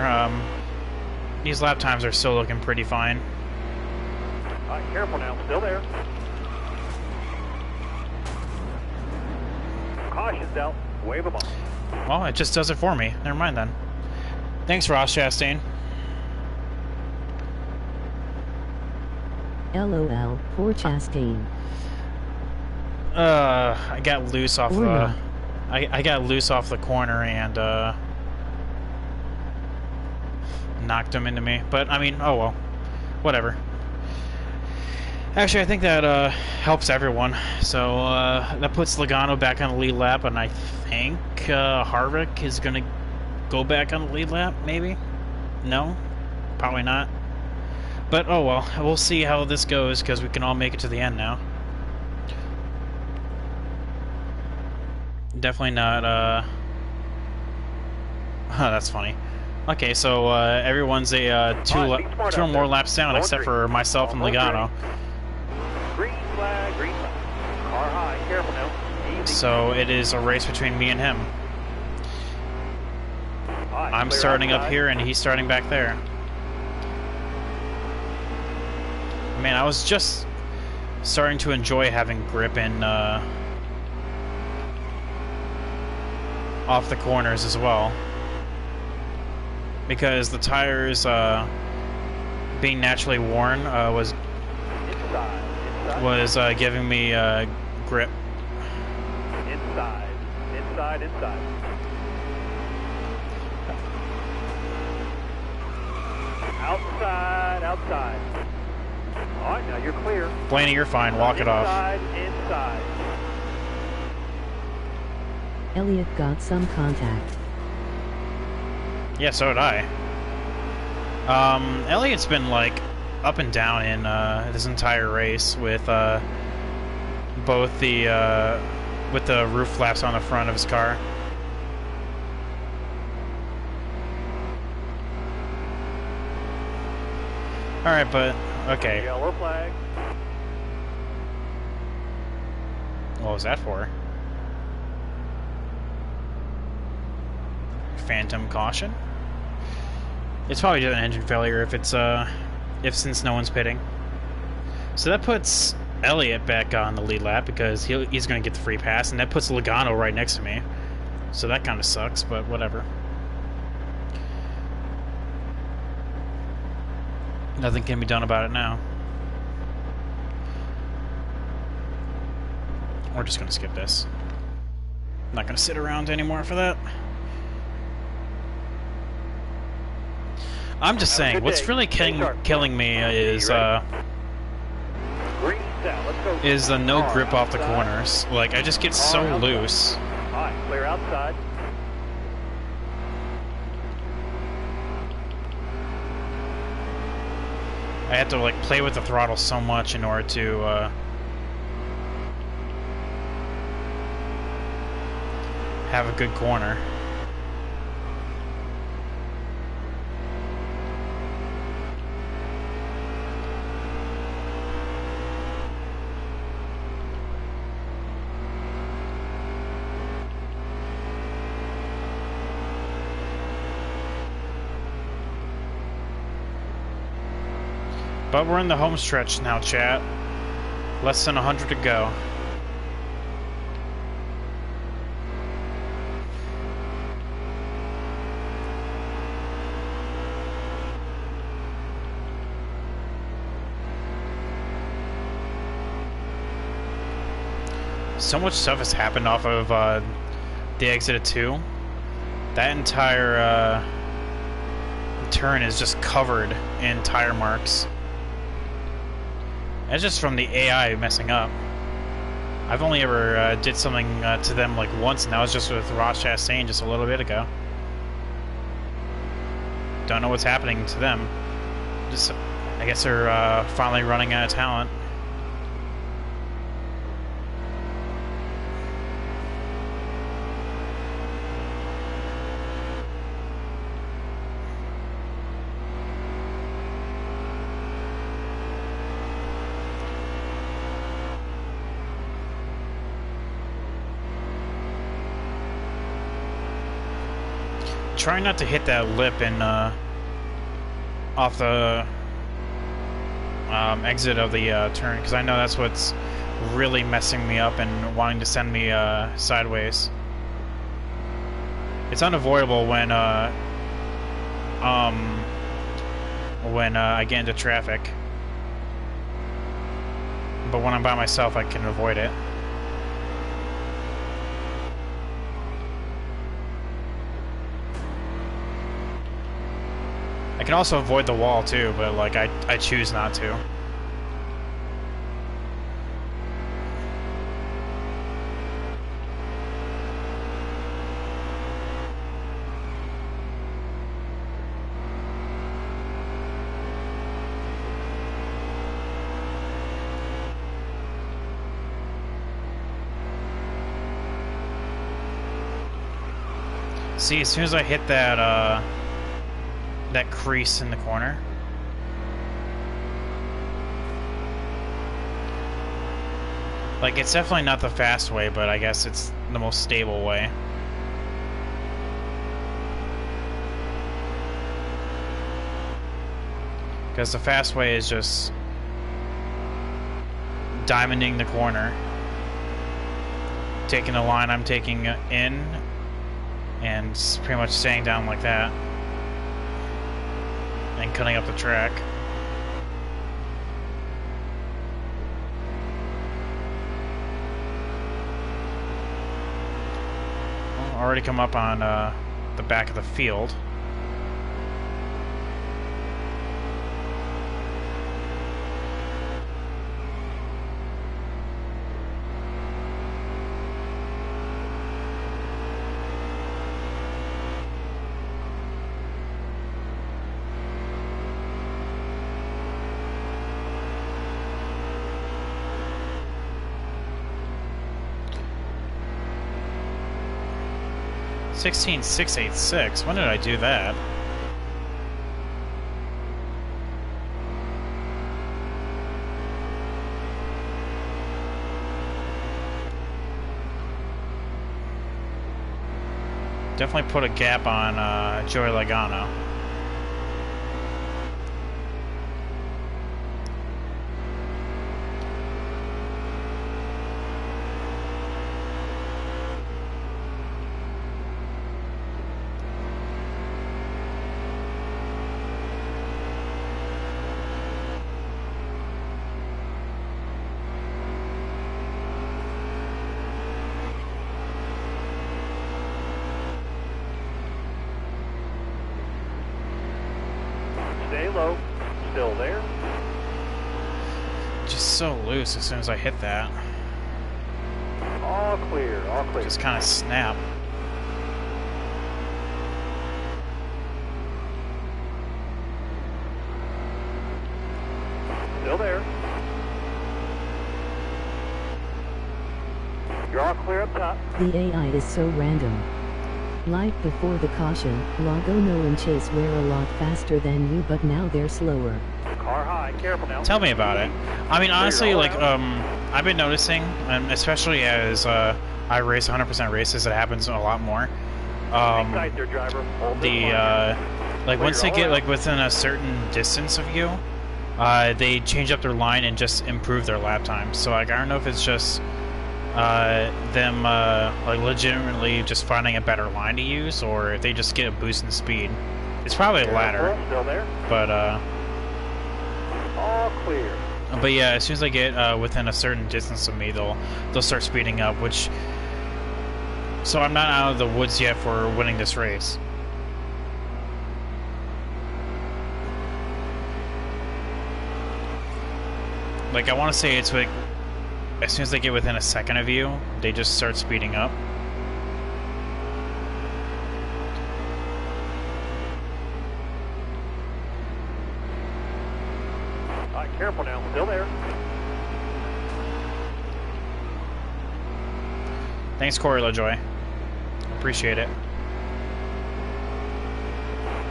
These lap times are still looking pretty fine. All right, careful now. Still there. Caution's out. Wave them off. Well, it just does it for me. Never mind then. Thanks, Ross Chastain. LOL, poor Chastain. I got loose off the... I got loose off the corner and, knocked him into me. But, I mean, oh well. Whatever. Actually, I think that, helps everyone. So, that puts Logano back on the lead lap, and I think, Harvick is gonna go back on the lead lap, maybe? No? Probably not. But, oh well. We'll see how this goes, because we can all make it to the end now. Definitely not, that's funny. Okay, so, everyone's two or more laps down, except for myself and Logano. Green flag, green flag. Car high, careful now. Easy. So, it is a race between me and him. Right, I'm starting up here, and he's starting back there. Man, I was just starting to enjoy having grip in, off the corners as well, because the tires being naturally worn was giving me grip. Inside. Outside. All right, now you're clear. Blaney, you're fine. Walk it off. Inside. Elliott got some contact. Yeah, so did I. Elliott's been, like, up and down in this entire race with both the with the roof flaps on the front of his car. Alright, but okay. Yellow flag. What was that for? Phantom caution? It's probably just an engine failure if it's since no one's pitting. So that puts Elliott back on the lead lap because he's going to get the free pass, and that puts Logano right next to me. So that kind of sucks, but whatever. Nothing can be done about it now. We're just going to skip this. I'm not going to sit around anymore for that. I'm just saying, what's really killing me is the no grip off the corners. Like, I just get so loose. Alright, clear outside. I have to, like, play with the throttle so much in order to have a good corner. But we're in the home stretch now, chat. Less than 100 to go. So much stuff has happened off of the exit of 2. That entire turn is just covered in tire marks. That's just from the AI messing up. I've only ever did something to them like once, and that was just with Ross Chastain just a little bit ago. Don't know what's happening to them. Just, I guess they're finally running out of talent. Trying not to hit that lip and off the exit of the turn, because I know that's what's really messing me up and wanting to send me sideways. It's unavoidable when I get into traffic, but when I'm by myself, I can avoid it. I can also avoid the wall too, but like I choose not to. See, as soon as I hit that that crease in the corner, like, it's definitely not the fast way, but I guess it's the most stable way. Because the fast way is just diamonding the corner, taking the line I'm taking in, and pretty much staying down like that, and cutting up the track. Well, already come up on the back of the field. $16,686. When did I do that? Definitely put a gap on Joey Logano. Stay low. Still there. Just so loose as soon as I hit that. All clear, all clear. Just kind of snap. Still there. You're all clear up top. The AI is so random. Like before the caution, Lagono and Chase were a lot faster than you, but now they're slower. Car high, careful now. Tell me about it. I mean, honestly, like, I've been noticing, especially as I race 100% races, it happens a lot more. Hang tight there, driver. Hold this line. Like, once they get, like, within a certain distance of you, they change up their line and just improve their lap time. So, like, I don't know if it's just them, like, legitimately just finding a better line to use, or if they just get a boost in speed. It's probably the latter. Still there. But, all clear. But yeah, as soon as I get within a certain distance of me, they'll start speeding up, which... So I'm not out of the woods yet for winning this race. Like, I want to say it's like, as soon as they get within a second of you, they just start speeding up. Alright, careful now. Still there. Thanks, Corey LaJoy. Appreciate it.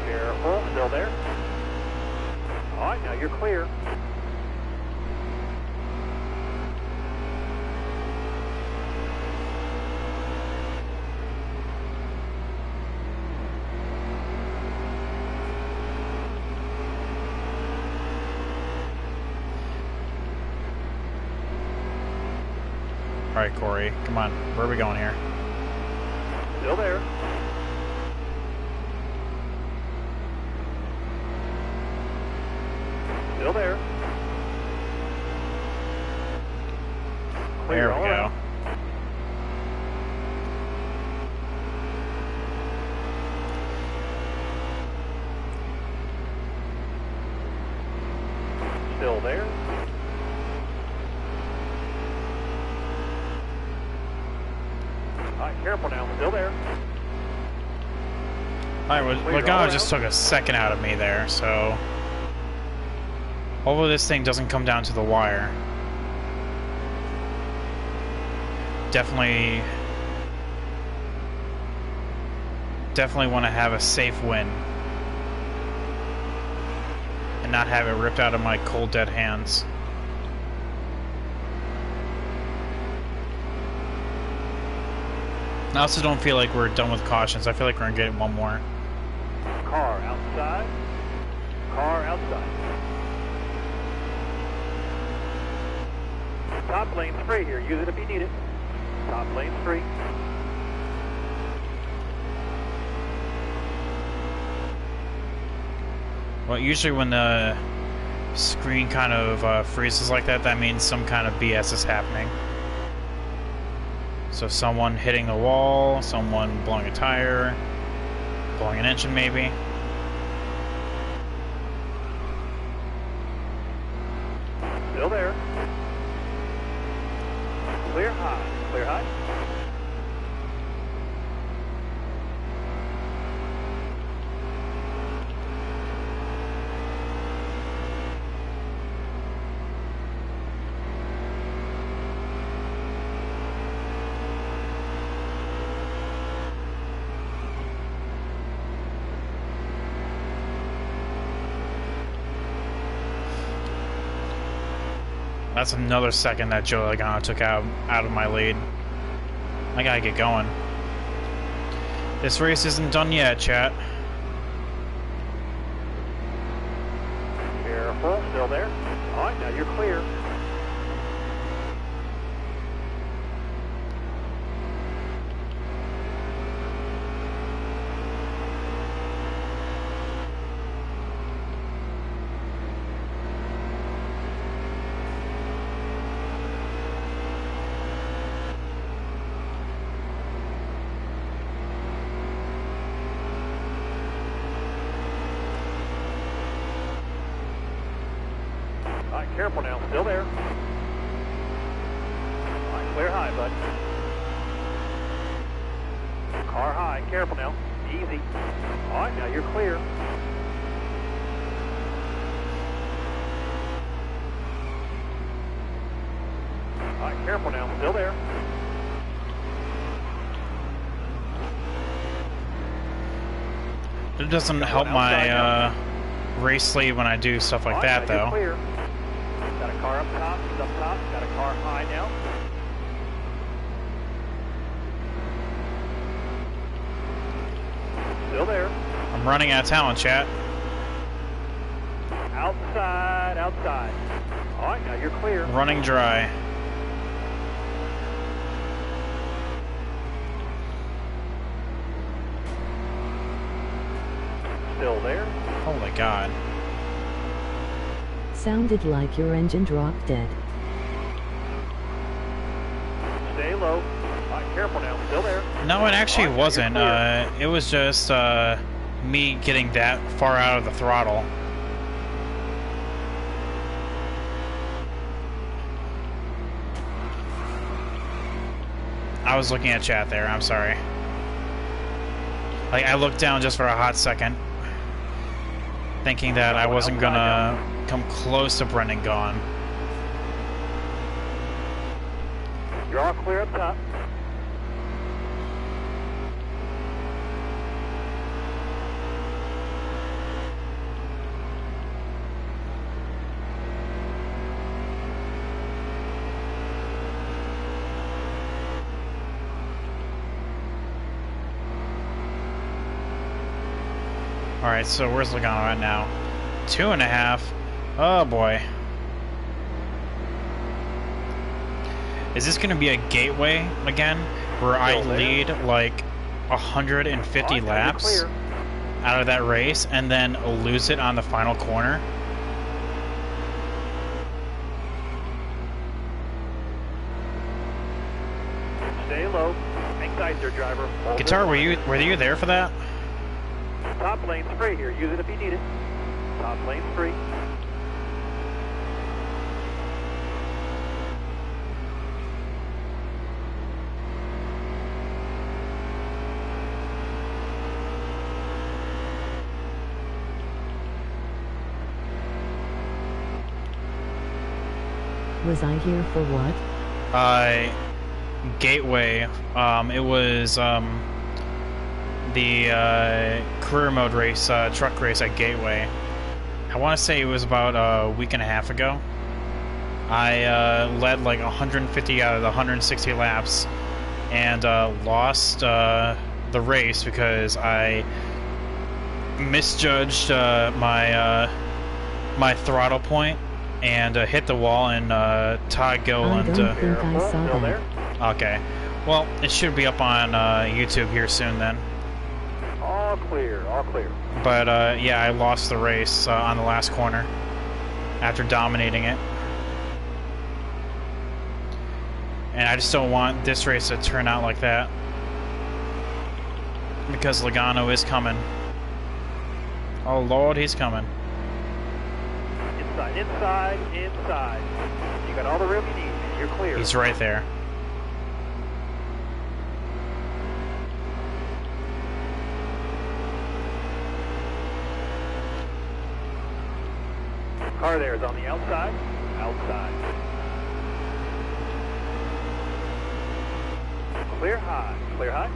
Careful. Still there. Alright, now you're clear. Alright, Corey. Come on. Where are we going here? Still there. Still there. Clear There we all go. around. Still there. Alright, careful now. Still there. Alright, well, Clear all Logano just around. took a second out of me there, so... Hopefully this thing doesn't come down to the wire. Definitely want to have a safe win. And not have it ripped out of my cold dead hands. I also don't feel like we're done with cautions. I feel like we're gonna get one more. Car outside. Car outside. Top lane's free here. Use it if you need it. Top lane's free. Well, usually when the screen kind of freezes like that, that means some kind of BS is happening. So someone hitting the wall, someone blowing a tire, blowing an engine maybe. Still there. Clear high. Clear high. That's another second that Joe Logano took out of my lead. I gotta get going. This race isn't done yet, chat. Careful. Still there. All right, now you're clear. careful now. Still there. All right, clear high, bud. Car high. Careful now. Easy. All right, now you're clear. All right, careful now. Still there. It doesn't help my race lead when I do stuff like that, though. Clear. Got a car up top. He's up top. Got a car high now. Still there. I'm running out of talent, chat. Outside, outside. All right, now you're clear. Running dry. Still there. Holy God. Sounded like your engine dropped dead. Stay low. All right, careful now. Still there. No, it actually All right, wasn't. It was just me getting that far out of the throttle. I was looking at chat there. I'm sorry. Like, I looked down just for a hot second, thinking that I wasn't gonna come close to Brendan gone. You're all clear up top. Alright, so where's Logano at now? 2.5. Oh boy. Is this going to be a gateway again, where I lead like 150 laps out of that race and then lose it on the final corner? Stay low. Hang tight there, driver. Guitar, were you there for that? Top lane's free here. Use it if you need it. Top lane's free. Was I here for what? Gateway. It was the career mode race, truck race at Gateway. I want to say it was about a week and a half ago. I led like 150 out of the 160 laps and lost the race because I misjudged my my throttle point and hit the wall, and Todd Gilliland. I don't think I saw that. Okay, well, it should be up on YouTube here soon then. All clear, all clear. But yeah, I lost the race on the last corner after dominating it. And I just don't want this race to turn out like that, because Logano is coming. Oh Lord, he's coming. Inside, inside, inside. You got all the room you need. You're clear. He's right there. Car there is on the outside. Outside. Clear high. Clear high.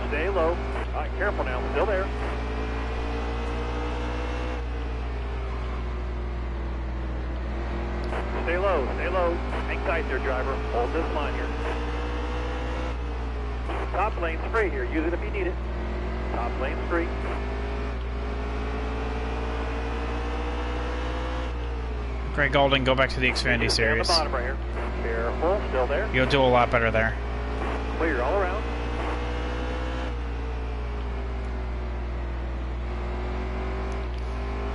Stay low. All right, careful now. Still there. Stay low. Stay low. Hang tight there, driver. Hold this line here. Top lane's free here. Use it if you need it. Top lane's free. Greg Golding, go back to the Xfinity Series. On the bottom right here. Careful. Still there. You'll do a lot better there. Clear all around.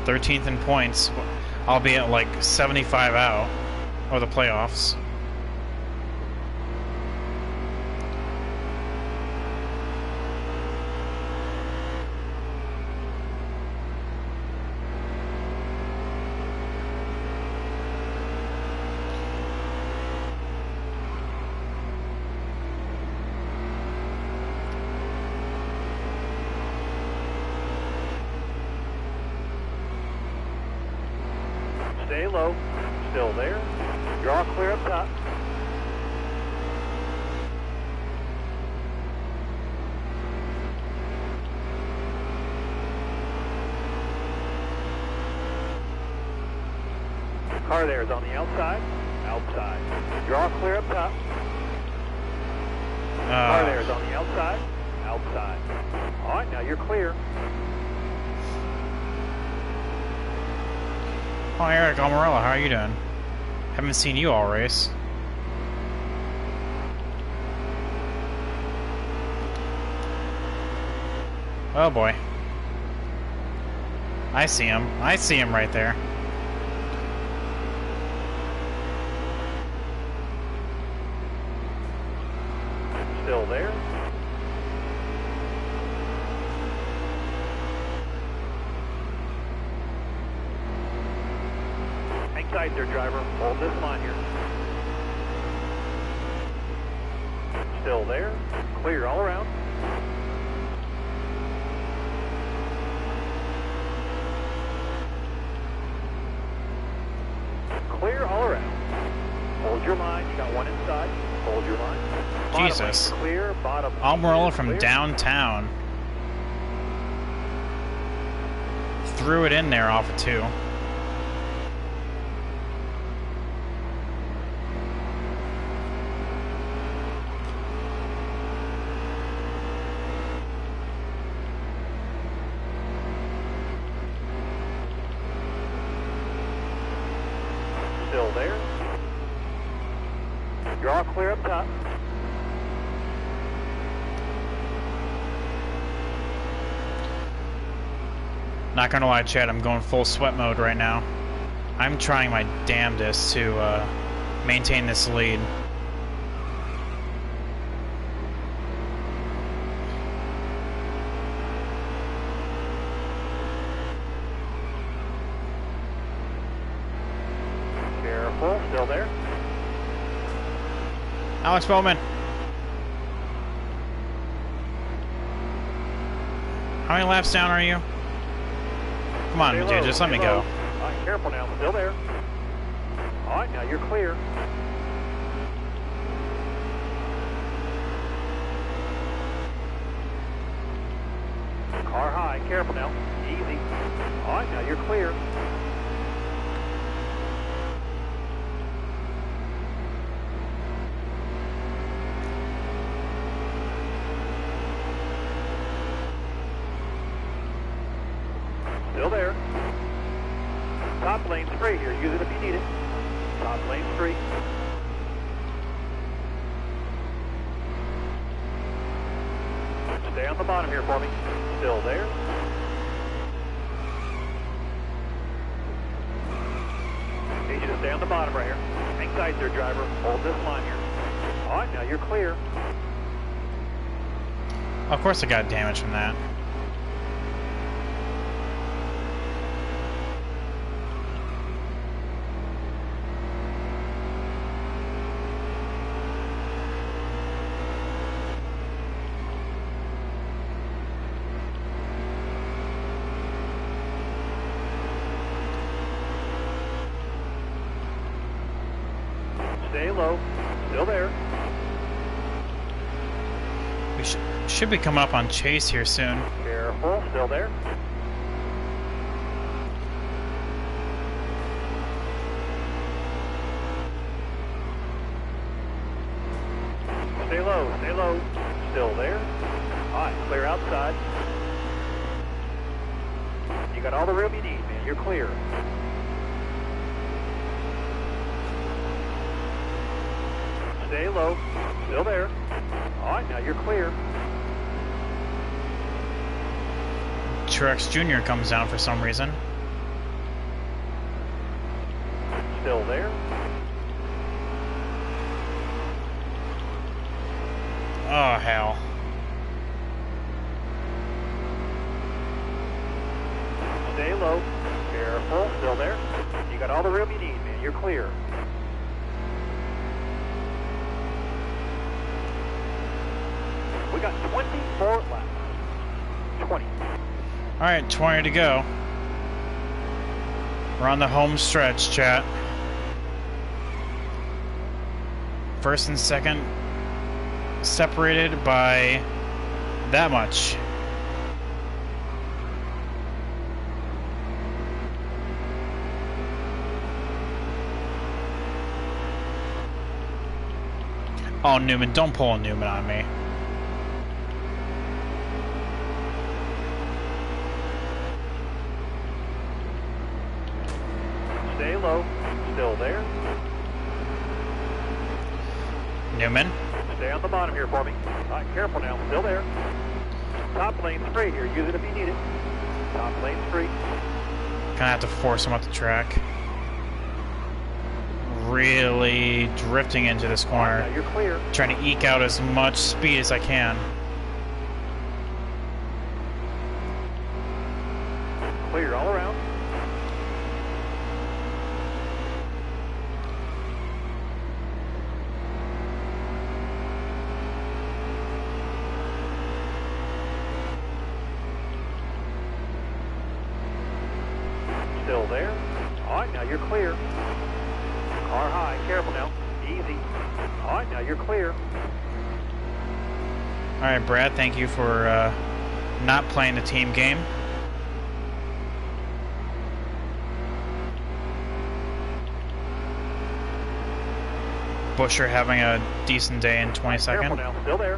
13th in points. I'll be at like 75 out of the playoffs. Stay low. Still there. Draw clear up top. Car there is on the outside. Outside. Draw clear up top. Car there is on the outside. Outside. All right, now you're clear. Oh, Eric Almarella, how are you doing? Haven't seen you all race. Oh boy. I see him. I see him right there. Still there. Hang tight there, driver. Hold this line here. Still there. Clear all around. Clear all around. Hold your line. You got one inside. Hold your line. Bottom Jesus. lane clear. Bottom lane Almarella from clear. downtown. Threw it in there off of 2. Still there. Draw clear up top. Not gonna lie, Chad, I'm going full sweat mode right now. I'm trying my damnedest to maintain this lead. Careful. Still there. Alex Bowman. How many laps down are you? Come on, Stay dude, low, just let me stay go. low. All right, careful now. Still there. All right, now you're clear. Car high. Careful now. Easy. All right, now you're clear. Still there. Top lane's free here. Use it if you need it. Top lane's free. Stay on the bottom here for me. Still there. Need you to stay on the bottom right here. Hang tight there, driver. Hold this line here. All right, now you're clear. Of course I got damage from that. Stay low. Still there. We should be coming up on Chase here soon. Careful. Still there. Stay low. Stay low. Still there. All right. Clear outside. You got all the room you need, man. You're clear. Stay low. Still there. All right, now you're clear. Truex Jr. comes down for some reason. still there. Oh, hell. Stay low. Careful, still there. You got all the room you need, man. You're clear. We got 24 laps. 20. Alright, 20 to go. We're on the home stretch, chat. First and second separated by that much. Oh, Newman, don't pull a Newman on me. Stay low. Still there. Newman. Stay on the bottom here for me. All right, careful now. Still there. Top lane's free here. Use it if you need it. Top lane's free. Gonna have to force him up the track. Really drifting into this corner. Now you're clear. Trying to eke out as much speed as I can. Clear all around. Still there. All right, now you're clear. Car high, careful now. Easy. All right, now you're clear. Alright, Brad, thank you for not playing the team game. Busher having a decent day in 22nd. Careful now, still there.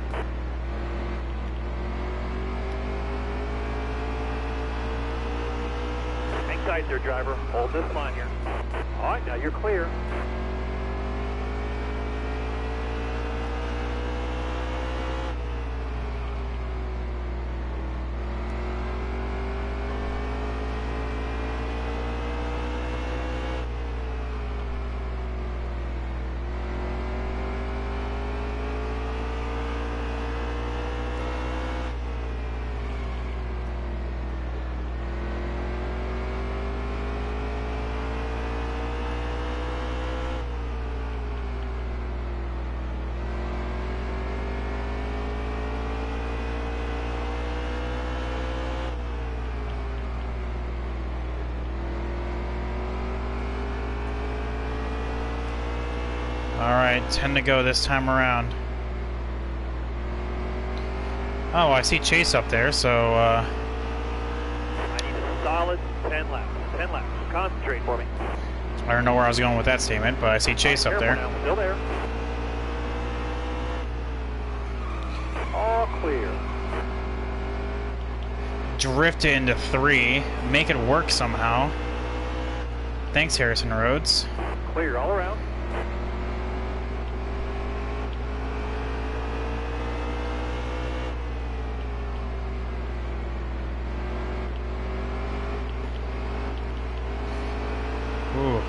Hang tight there, driver. Hold this line here. All right, now you're clear. Alright, 10 to go this time around. Oh, I see Chase up there, so, I need a solid 10 laps. 10 laps. Concentrate for me. I don't know where I was going with that statement, but I see Chase up Careful there. now. Still there. All clear. Drift into 3. Make it work somehow. Thanks, Harrison Rhodes. Clear all around. Ooh,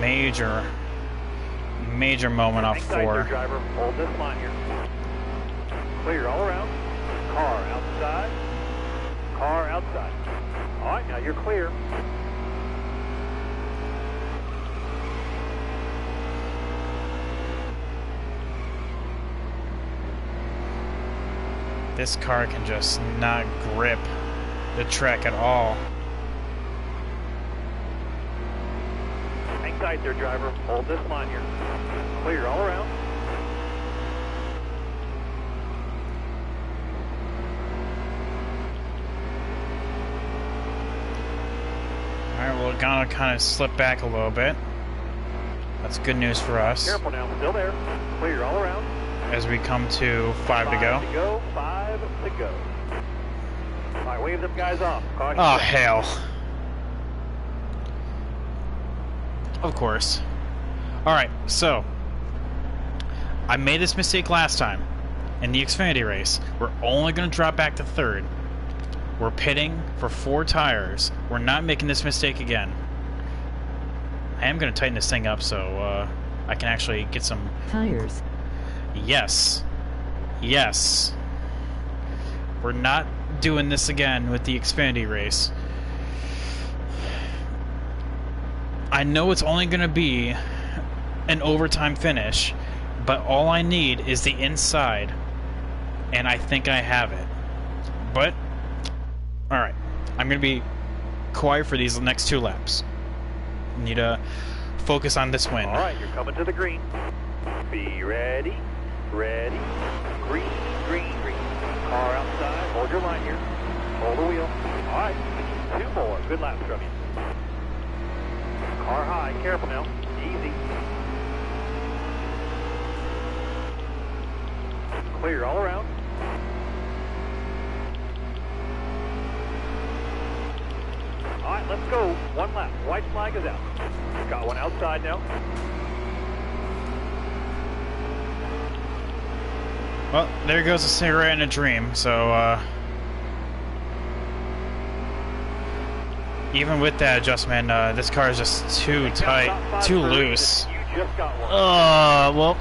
major moment off Hang tight there, 4. driver. Hold this line here. Clear all around. Car outside. Car outside. All right, now you're clear. This car can just not grip the track at all. Hang tight there, driver. Hold this line here. Clear all around. Alright, well, we're gonna kind of slip back a little bit. That's good news for us. Careful now. Still there. Clear all around. As we come to 5 to go. 5 to go. 5 to go. All right, wave them guys off. Caution. Oh, hell. Of course. Alright, so. I made this mistake last time. In the Xfinity race. We're only going to drop back to 3rd. We're pitting for 4 tires. We're not making this mistake again. I I am going to tighten this thing up so I can actually get some... Tires. Yes. Yes. We're not doing this again with the Xfinity race. I know it's only going to be an overtime finish, but all I need is the inside, and I think I have it. But, alright, I'm going to be quiet for these next 2 laps. Need to focus on this win. Alright, you're coming to the green. Be ready, ready, green, green, green. Car outside, hold your line here. Hold the wheel. Alright, 2 more. Good laps from you. Car high, careful now. Easy. Clear all around. Alright, let's go. 1 lap. White flag is out. Got one outside now. Well, there goes a cigarette and a dream, so, even with that adjustment, this car is just too tight, too loose. You just got one. Well,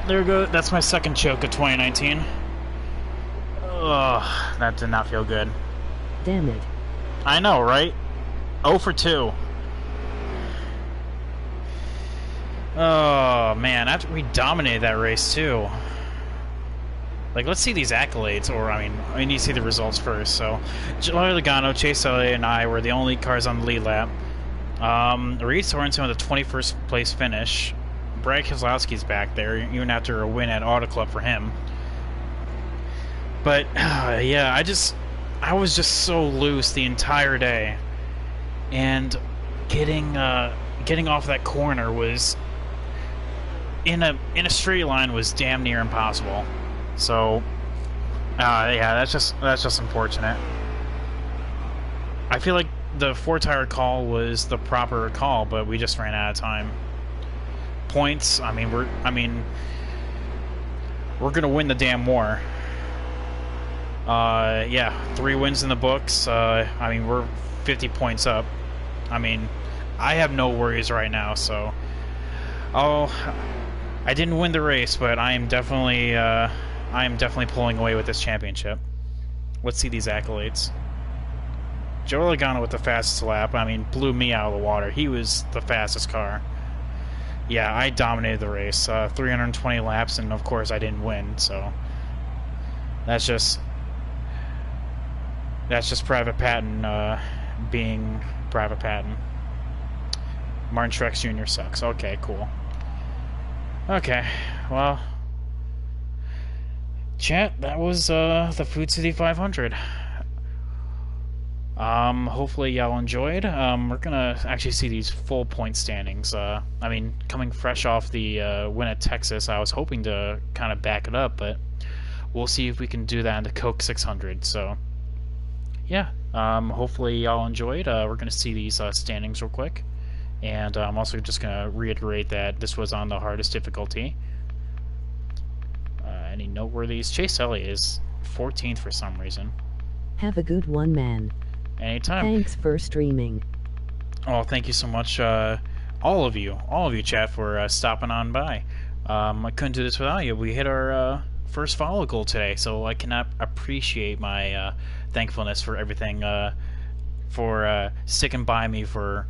there goes, that's my second choke of 2019. Ugh, that did not feel good. Damn it. I know, right? 0 for 2. Oh, man, after we dominated that race, too. Like, let's see these accolades, or, I mean, we need to see the results first. So, Joey Logano, Chase Elliott, and I were the only cars on the lead lap. Reed Sorensen with a 21st place finish. Brad Keselowski's back there, even after a win at Auto Club for him. But, yeah, I was just so loose the entire day. And getting off that corner was, in a straight line, was damn near impossible. So, yeah, that's just unfortunate. I feel like the 4-tire call was the proper call, but we just ran out of time. Points, I mean, we're gonna win the damn war. Yeah, 3 wins in the books. I mean, we're 50 points up. I mean, I have no worries right now. So, I didn't win the race, but I am definitely pulling away with this championship. Let's see these accolades. Joe Logano with the fastest lap. I mean, blew me out of the water. He was the fastest car. Yeah, I dominated the race. 320 laps, and of course I didn't win. So that's just Private Patton being Private Patton. Martin Truex Jr. sucks. Okay, cool. Okay, well, chat, that was the Food City 500. Hopefully y'all enjoyed. We're gonna actually see these full point standings. I mean, coming fresh off the win at Texas, I was hoping to kind of back it up, but we'll see if we can do that in the Coke 600. So, yeah, hopefully y'all enjoyed. We're gonna see these standings real quick. And I'm also just going to reiterate that this was on the hardest difficulty. Any noteworthies? Chase Elliott is 14th for some reason. Have a good one, man. Anytime. Thanks for streaming. Oh, thank you so much, all of you, chat, for stopping on by. I couldn't do this without you. We hit our first follow goal today, so I cannot appreciate my thankfulness for everything, for sticking by me for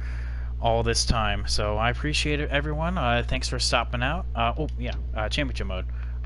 all this time. So I appreciate it, everyone. Thanks for stopping out. Oh yeah, championship mode.